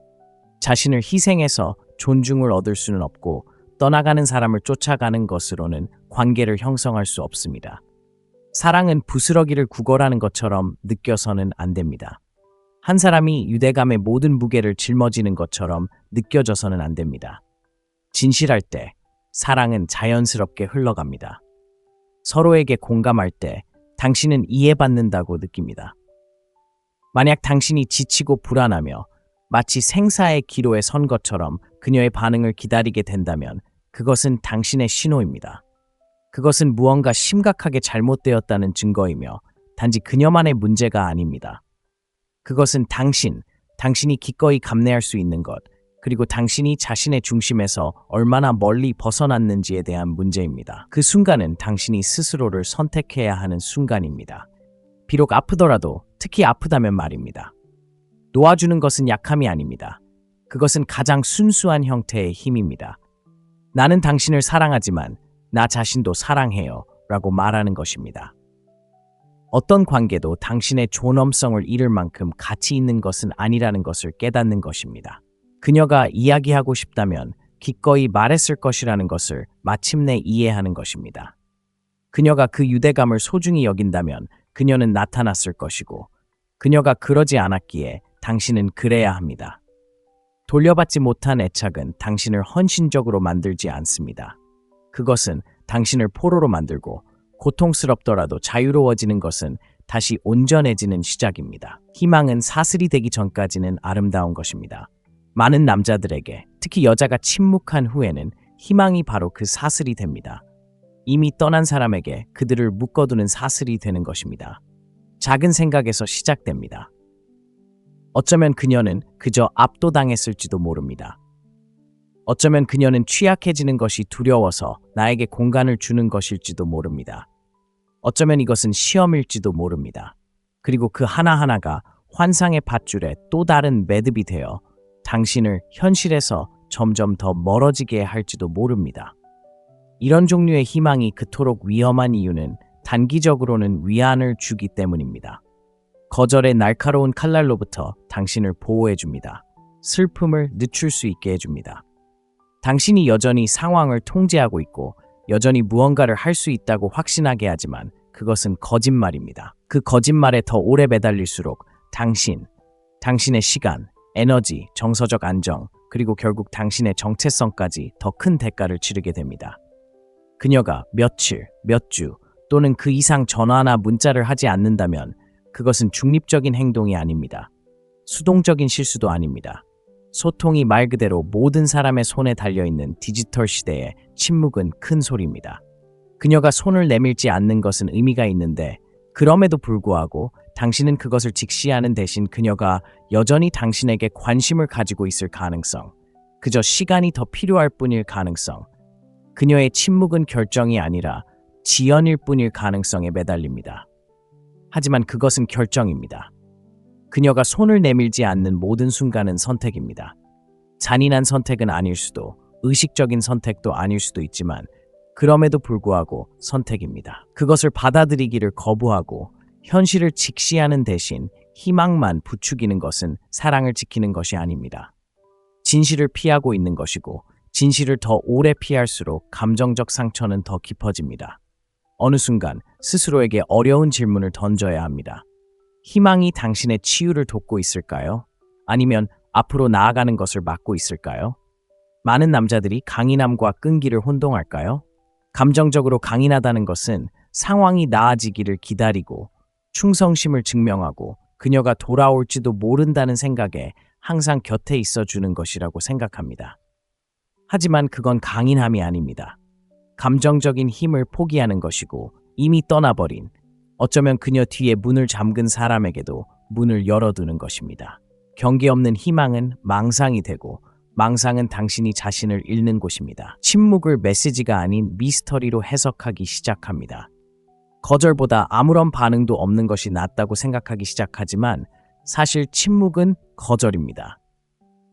자신을 희생해서 존중을 얻을 수는 없고 떠나가는 사람을 쫓아가는 것으로는 관계를 형성할 수 없습니다. 사랑은 부스러기를 구걸하는 것처럼 느껴서는 안 됩니다. 한 사람이 유대감의 모든 무게를 짊어지는 것처럼 느껴져서는 안 됩니다. 진실할 때 사랑은 자연스럽게 흘러갑니다. 서로에게 공감할 때 당신은 이해받는다고 느낍니다. 만약 당신이 지치고 불안하며 마치 생사의 기로에 선 것처럼 그녀의 반응을 기다리게 된다면 그것은 당신의 신호입니다. 그것은 무언가 심각하게 잘못되었다는 증거이며 단지 그녀만의 문제가 아닙니다. 그것은 당신이 기꺼이 감내할 수 있는 것, 그리고 당신이 자신의 중심에서 얼마나 멀리 벗어났는지에 대한 문제입니다. 그 순간은 당신이 스스로를 선택해야 하는 순간입니다. 비록 아프더라도, 특히 아프다면 말입니다. 놓아주는 것은 약함이 아닙니다. 그것은 가장 순수한 형태의 힘입니다. 나는 당신을 사랑하지만 나 자신도 사랑해요 라고 말하는 것입니다. 어떤 관계도 당신의 존엄성을 잃을 만큼 가치 있는 것은 아니라는 것을 깨닫는 것입니다. 그녀가 이야기하고 싶다면 기꺼이 말했을 것이라는 것을 마침내 이해하는 것입니다. 그녀가 그 유대감을 소중히 여긴다면 그녀는 나타났을 것이고 그녀가 그러지 않았기에 당신은 그래야 합니다. 돌려받지 못한 애착은 당신을 헌신적으로 만들지 않습니다. 그것은 당신을 포로로 만들고 고통스럽더라도 자유로워지는 것은 다시 온전해지는 시작입니다. 희망은 사슬이 되기 전까지는 아름다운 것입니다. 많은 남자들에게, 특히 여자가 침묵한 후에는 희망이 바로 그 사슬이 됩니다. 이미 떠난 사람에게 그들을 묶어두는 사슬이 되는 것입니다. 작은 생각에서 시작됩니다. 어쩌면 그녀는 그저 압도당했을지도 모릅니다. 어쩌면 그녀는 취약해지는 것이 두려워서 나에게 공간을 주는 것일지도 모릅니다. 어쩌면 이것은 시험일지도 모릅니다. 그리고 그 하나하나가 환상의 밧줄에 또 다른 매듭이 되어 당신을 현실에서 점점 더 멀어지게 할지도 모릅니다. 이런 종류의 희망이 그토록 위험한 이유는 단기적으로는 위안을 주기 때문입니다. 거절의 날카로운 칼날로부터 당신을 보호해줍니다. 슬픔을 늦출 수 있게 해줍니다. 당신이 여전히 상황을 통제하고 있고 여전히 무언가를 할 수 있다고 확신하게 하지만 그것은 거짓말입니다. 그 거짓말에 더 오래 매달릴수록 당신의 시간, 에너지, 정서적 안정, 그리고 결국 당신의 정체성까지 더 큰 대가를 치르게 됩니다. 그녀가 며칠, 몇 주 또는 그 이상 전화나 문자를 하지 않는다면 그것은 중립적인 행동이 아닙니다. 수동적인 실수도 아닙니다. 소통이 말 그대로 모든 사람의 손에 달려있는 디지털 시대에 침묵은 큰 소리입니다. 그녀가 손을 내밀지 않는 것은 의미가 있는데 그럼에도 불구하고 당신은 그것을 직시하는 대신 그녀가 여전히 당신에게 관심을 가지고 있을 가능성, 그저 시간이 더 필요할 뿐일 가능성, 그녀의 침묵은 결정이 아니라 지연일 뿐일 가능성에 매달립니다. 하지만 그것은 결정입니다. 그녀가 손을 내밀지 않는 모든 순간은 선택입니다. 잔인한 선택은 아닐 수도, 의식적인 선택도 아닐 수도 있지만 그럼에도 불구하고 선택입니다. 그것을 받아들이기를 거부하고 현실을 직시하는 대신 희망만 부추기는 것은 사랑을 지키는 것이 아닙니다. 진실을 피하고 있는 것이고 진실을 더 오래 피할수록 감정적 상처는 더 깊어집니다. 어느 순간 스스로에게 어려운 질문을 던져야 합니다. 희망이 당신의 치유를 돕고 있을까요? 아니면 앞으로 나아가는 것을 막고 있을까요? 많은 남자들이 강인함과 끈기를 혼동할까요? 감정적으로 강인하다는 것은 상황이 나아지기를 기다리고 충성심을 증명하고 그녀가 돌아올지도 모른다는 생각에 항상 곁에 있어주는 것이라고 생각합니다. 하지만 그건 강인함이 아닙니다. 감정적인 힘을 포기하는 것이고 이미 떠나버린, 어쩌면 그녀 뒤에 문을 잠근 사람에게도 문을 열어두는 것입니다. 경계 없는 희망은 망상이 되고 망상은 당신이 자신을 잃는 곳입니다. 침묵을 메시지가 아닌 미스터리로 해석하기 시작합니다. 거절보다 아무런 반응도 없는 것이 낫다고 생각하기 시작하지만 사실 침묵은 거절입니다.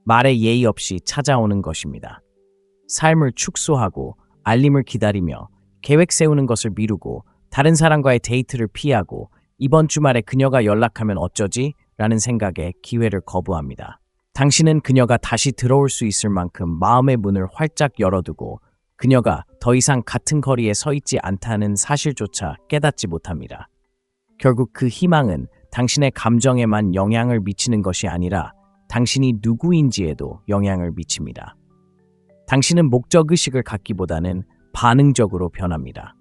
말에 예의 없이 찾아오는 것입니다. 삶을 축소하고 알림을 기다리며 계획 세우는 것을 미루고 다른 사람과의 데이트를 피하고 이번 주말에 그녀가 연락하면 어쩌지? 라는 생각에 기회를 거부합니다. 당신은 그녀가 다시 들어올 수 있을 만큼 마음의 문을 활짝 열어두고 그녀가 더 이상 같은 거리에 서 있지 않다는 사실조차 깨닫지 못합니다. 결국 그 희망은 당신의 감정에만 영향을 미치는 것이 아니라 당신이 누구인지에도 영향을 미칩니다. 당신은 목적의식을 갖기보다는 반응적으로 변합니다.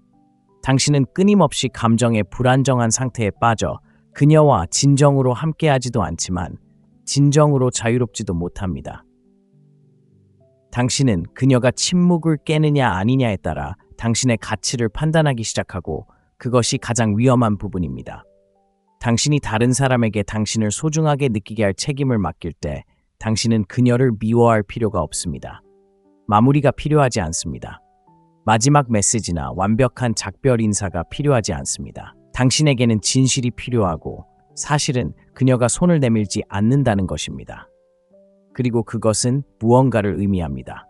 당신은 끊임없이 감정의 불안정한 상태에 빠져 그녀와 진정으로 함께하지도 않지만 진정으로 자유롭지도 못합니다. 당신은 그녀가 침묵을 깨느냐 아니냐에 따라 당신의 가치를 판단하기 시작하고 그것이 가장 위험한 부분입니다. 당신이 다른 사람에게 당신을 소중하게 느끼게 할 책임을 맡길 때 당신은 그녀를 미워할 필요가 없습니다. 마무리가 필요하지 않습니다. 마지막 메시지나 완벽한 작별 인사가 필요하지 않습니다. 당신에게는 진실이 필요하고 사실은 그녀가 손을 내밀지 않는다는 것입니다. 그리고 그것은 무언가를 의미합니다.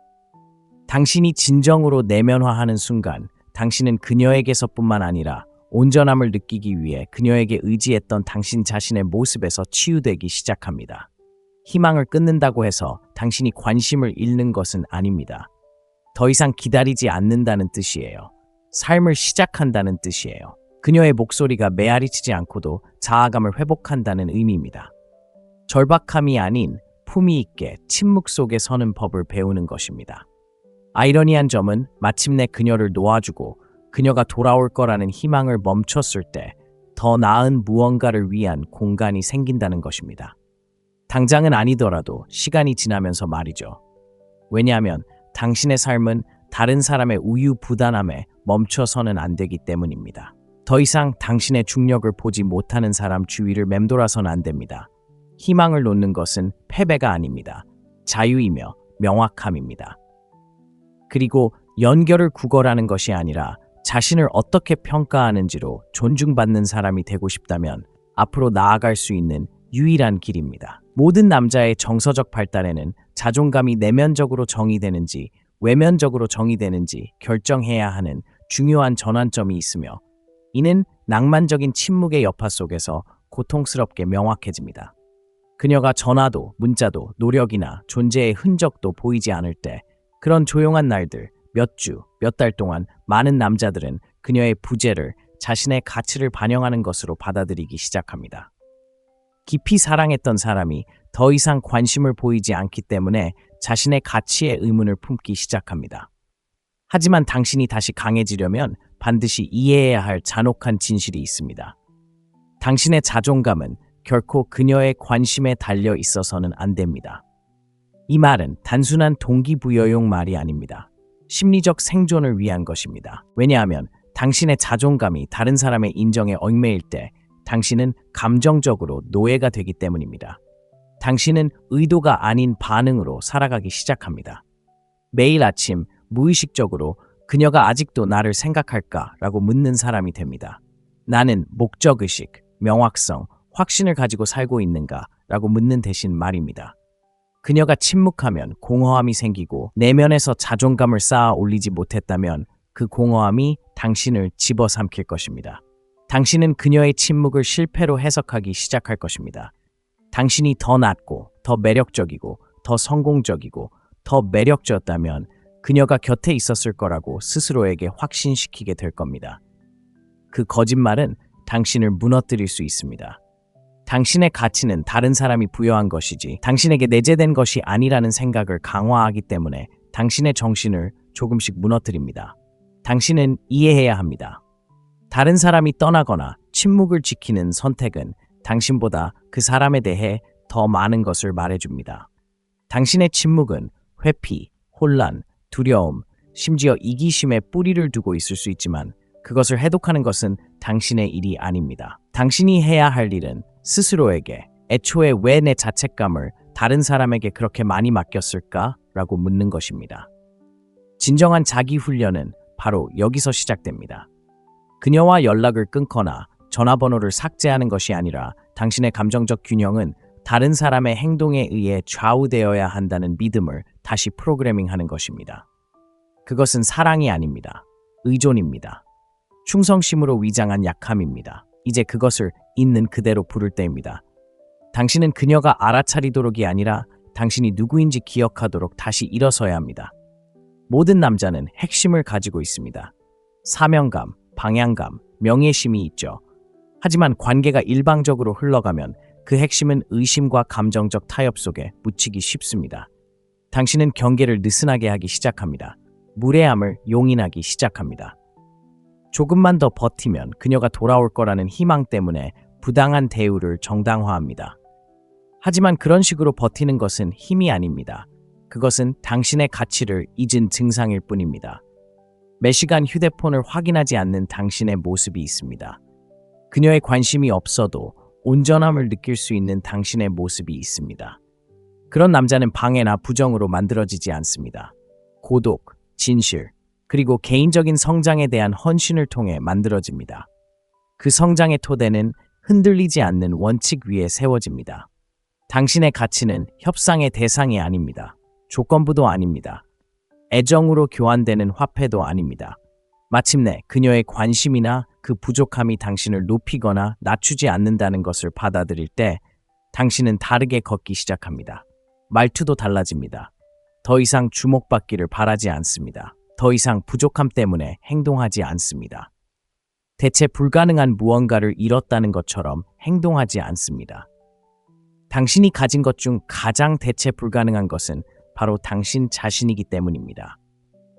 당신이 진정으로 내면화하는 순간 당신은 그녀에게서뿐만 아니라 온전함을 느끼기 위해 그녀에게 의지했던 당신 자신의 모습에서 치유되기 시작합니다. 희망을 끊는다고 해서 당신이 관심을 잃는 것은 아닙니다. 더 이상 기다리지 않는다는 뜻이에요. 삶을 시작한다는 뜻이에요. 그녀의 목소리가 메아리치지 않고도 자아감을 회복한다는 의미입니다. 절박함이 아닌 품위 있게 침묵 속에 서는 법을 배우는 것입니다. 아이러니한 점은 마침내 그녀를 놓아주고 그녀가 돌아올 거라는 희망을 멈췄을 때 더 나은 무언가를 위한 공간이 생긴다는 것입니다. 당장은 아니더라도 시간이 지나면서 말이죠. 왜냐하면 당신의 삶은 다른 사람의 우유부단함에 멈춰서는 안 되기 때문입니다. 더 이상 당신의 중력을 보지 못하는 사람 주위를 맴돌아서는 안 됩니다. 희망을 놓는 것은 패배가 아닙니다. 자유이며 명확함입니다. 그리고 연결을 구걸하는 것이 아니라 자신을 어떻게 평가하는지로 존중받는 사람이 되고 싶다면 앞으로 나아갈 수 있는 유일한 길입니다. 모든 남자의 정서적 발달에는 자존감이 내면적으로 정의되는지 외면적으로 정의되는지 결정해야 하는 중요한 전환점이 있으며 이는 낭만적인 침묵의 여파 속에서 고통스럽게 명확해집니다. 그녀가 전화도 문자도 노력이나 존재의 흔적도 보이지 않을 때 그런 조용한 날들 몇 주, 몇 달 동안 많은 남자들은 그녀의 부재를 자신의 가치를 반영하는 것으로 받아들이기 시작합니다. 깊이 사랑했던 사람이 더 이상 관심을 보이지 않기 때문에 자신의 가치에 의문을 품기 시작합니다. 하지만 당신이 다시 강해지려면 반드시 이해해야 할 잔혹한 진실이 있습니다. 당신의 자존감은 결코 그녀의 관심에 달려 있어서는 안 됩니다. 이 말은 단순한 동기부여용 말이 아닙니다. 심리적 생존을 위한 것입니다. 왜냐하면 당신의 자존감이 다른 사람의 인정에 얽매일 때 당신은 감정적으로 노예가 되기 때문입니다. 당신은 의도가 아닌 반응으로 살아가기 시작합니다. 매일 아침 무의식적으로 그녀가 아직도 나를 생각할까라고 묻는 사람이 됩니다. 나는 목적의식, 명확성, 확신을 가지고 살고 있는가라고 묻는 대신 말입니다. 그녀가 침묵하면 공허함이 생기고 내면에서 자존감을 쌓아 올리지 못했다면 그 공허함이 당신을 집어삼킬 것입니다. 당신은 그녀의 침묵을 실패로 해석하기 시작할 것입니다. 당신이 더 낫고 더 매력적이고 더 성공적이고 더 매력적이었다면 그녀가 곁에 있었을 거라고 스스로에게 확신시키게 될 겁니다. 그 거짓말은 당신을 무너뜨릴 수 있습니다. 당신의 가치는 다른 사람이 부여한 것이지 당신에게 내재된 것이 아니라는 생각을 강화하기 때문에 당신의 정신을 조금씩 무너뜨립니다. 당신은 이해해야 합니다. 다른 사람이 떠나거나 침묵을 지키는 선택은 당신보다 그 사람에 대해 더 많은 것을 말해줍니다. 당신의 침묵은 회피, 혼란, 두려움, 심지어 이기심에 뿌리를 두고 있을 수 있지만 그것을 해독하는 것은 당신의 일이 아닙니다. 당신이 해야 할 일은 스스로에게 애초에 왜 내 자책감을 다른 사람에게 그렇게 많이 맡겼을까? 라고 묻는 것입니다. 진정한 자기 훈련은 바로 여기서 시작됩니다. 그녀와 연락을 끊거나 전화번호를 삭제하는 것이 아니라 당신의 감정적 균형은 다른 사람의 행동에 의해 좌우되어야 한다는 믿음을 다시 프로그래밍하는 것입니다. 그것은 사랑이 아닙니다. 의존입니다. 충성심으로 위장한 약함입니다. 이제 그것을 있는 그대로 부를 때입니다. 당신은 그녀가 알아차리도록이 아니라 당신이 누구인지 기억하도록 다시 일어서야 합니다. 모든 남자는 핵심을 가지고 있습니다. 사명감, 방향감, 명예심이 있죠. 하지만 관계가 일방적으로 흘러가면 그 핵심은 의심과 감정적 타협 속에 묻히기 쉽습니다. 당신은 경계를 느슨하게 하기 시작합니다. 무례함을 용인하기 시작합니다. 조금만 더 버티면 그녀가 돌아올 거라는 희망 때문에 부당한 대우를 정당화합니다. 하지만 그런 식으로 버티는 것은 힘이 아닙니다. 그것은 당신의 가치를 잊은 증상일 뿐입니다. 매 시간 휴대폰을 확인하지 않는 당신의 모습이 있습니다. 그녀의 관심이 없어도 온전함을 느낄 수 있는 당신의 모습이 있습니다. 그런 남자는 방해나 부정으로 만들어지지 않습니다. 고독, 진실, 그리고 개인적인 성장에 대한 헌신을 통해 만들어집니다. 그 성장의 토대는 흔들리지 않는 원칙 위에 세워집니다. 당신의 가치는 협상의 대상이 아닙니다. 조건부도 아닙니다. 애정으로 교환되는 화폐도 아닙니다. 마침내 그녀의 관심이나 그 부족함이 당신을 높이거나 낮추지 않는다는 것을 받아들일 때 당신은 다르게 걷기 시작합니다. 말투도 달라집니다. 더 이상 주목받기를 바라지 않습니다. 더 이상 부족함 때문에 행동하지 않습니다. 대체 불가능한 무언가를 잃었다는 것처럼 행동하지 않습니다. 당신이 가진 것 중 가장 대체 불가능한 것은 바로 당신 자신이기 때문입니다.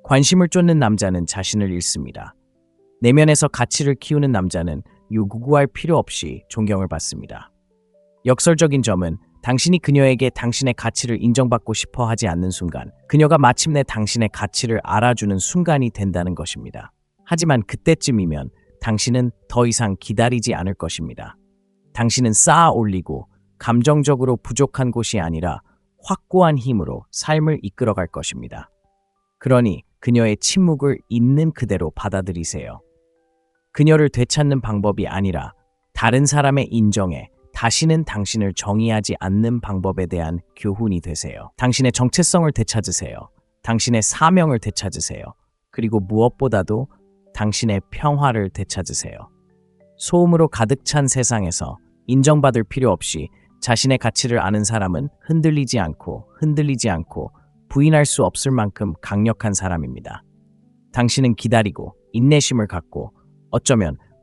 관심을 쫓는 남자는 자신을 잃습니다. 내면에서 가치를 키우는 남자는 요구할 필요 없이 존경을 받습니다. 역설적인 점은 당신이 그녀에게 당신의 가치를 인정받고 싶어 하지 않는 순간, 그녀가 마침내 당신의 가치를 알아주는 순간이 된다는 것입니다. 하지만 그때쯤이면 당신은 더 이상 기다리지 않을 것입니다. 당신은 쌓아 올리고 감정적으로 부족한 곳이 아니라 확고한 힘으로 삶을 이끌어갈 것입니다. 그러니 그녀의 침묵을 있는 그대로 받아들이세요. 그녀를 되찾는 방법이 아니라 다른 사람의 인정에 다시는 당신을 정의하지 않는 방법에 대한 교훈이 되세요. 당신의 정체성을 되찾으세요. 당신의 사명을 되찾으세요. 그리고 무엇보다도 당신의 평화를 되찾으세요. 소음으로 가득 찬 세상에서 인정받을 필요 없이 자신의 가치를 아는 사람은 흔들리지 않고 부인할 수 없을 만큼 강력한 사람입니다. 당신은 기다리고 인내심을 갖고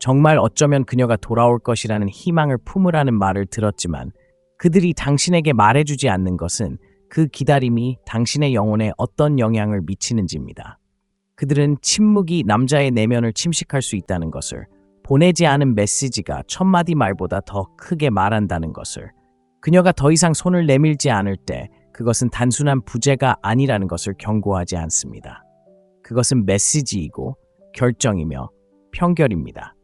정말 어쩌면 그녀가 돌아올 것이라는 희망을 품으라는 말을 들었지만 그들이 당신에게 말해주지 않는 것은 그 기다림이 당신의 영혼에 어떤 영향을 미치는지입니다. 그들은 침묵이 남자의 내면을 침식할 수 있다는 것을, 보내지 않은 메시지가 천마디 말보다 더 크게 말한다는 것을, 그녀가 더 이상 손을 내밀지 않을 때 그것은 단순한 부재가 아니라는 것을 경고하지 않습니다. 그것은 메시지이고 결정이며 편결입니다.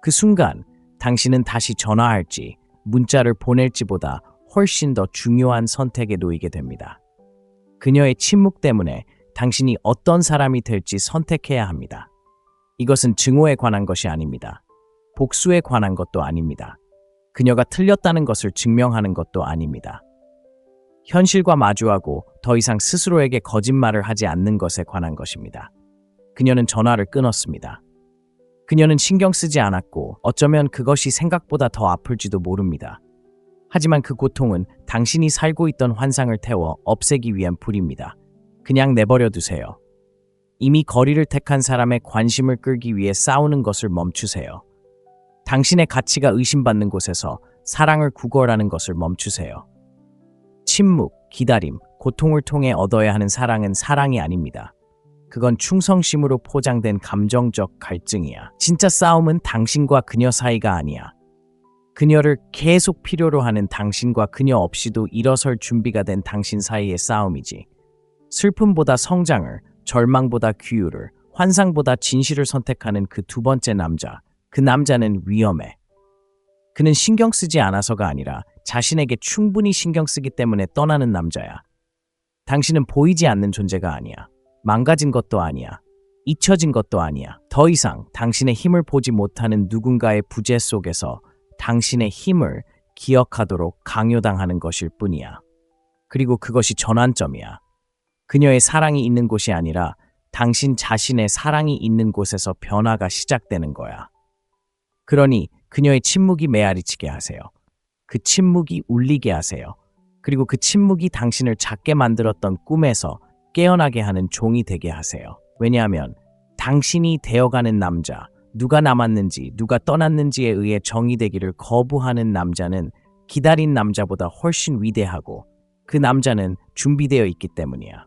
그 순간 당신은 다시 전화할지 문자를 보낼지보다 훨씬 더 중요한 선택에 놓이게 됩니다. 그녀의 침묵 때문에 당신이 어떤 사람이 될지 선택해야 합니다. 이것은 증오에 관한 것이 아닙니다. 복수에 관한 것도 아닙니다. 그녀가 틀렸다는 것을 증명하는 것도 아닙니다. 현실과 마주하고 더 이상 스스로에게 거짓말을 하지 않는 것에 관한 것입니다. 그녀는 전화를 끊었습니다. 그녀는 신경 쓰지 않았고 어쩌면 그것이 생각보다 더 아플지도 모릅니다. 하지만 그 고통은 당신이 살고 있던 환상을 태워 없애기 위한 불입니다. 그냥 내버려 두세요. 이미 거리를 택한 사람의 관심을 끌기 위해 싸우는 것을 멈추세요. 당신의 가치가 의심받는 곳에서 사랑을 구걸하는 것을 멈추세요. 침묵, 기다림, 고통을 통해 얻어야 하는 사랑은 사랑이 아닙니다. 그건 충성심으로 포장된 감정적 갈증이야. 진짜 싸움은 당신과 그녀 사이가 아니야. 그녀를 계속 필요로 하는 당신과 그녀 없이도 일어설 준비가 된 당신 사이의 싸움이지. 슬픔보다 성장을, 절망보다 규율을, 환상보다 진실을 선택하는 그 두 번째 남자. 그 남자는 위험해. 그는 신경 쓰지 않아서가 아니라 자신에게 충분히 신경 쓰기 때문에 떠나는 남자야. 당신은 보이지 않는 존재가 아니야. 망가진 것도 아니야. 잊혀진 것도 아니야. 더 이상 당신의 힘을 보지 못하는 누군가의 부재 속에서 당신의 힘을 기억하도록 강요당하는 것일 뿐이야. 그리고 그것이 전환점이야. 그녀의 사랑이 있는 곳이 아니라 당신 자신의 사랑이 있는 곳에서 변화가 시작되는 거야. 그러니 그녀의 침묵이 메아리치게 하세요. 그 침묵이 울리게 하세요. 그리고 그 침묵이 당신을 작게 만들었던 꿈에서 깨어나게 하는 종이 되게 하세요. 왜냐하면 당신이 되어가는 남자, 누가 남았는지 누가 떠났는지에 의해 정의되기를 거부하는 남자는 기다린 남자보다 훨씬 위대하고 그 남자는 준비되어 있기 때문이야.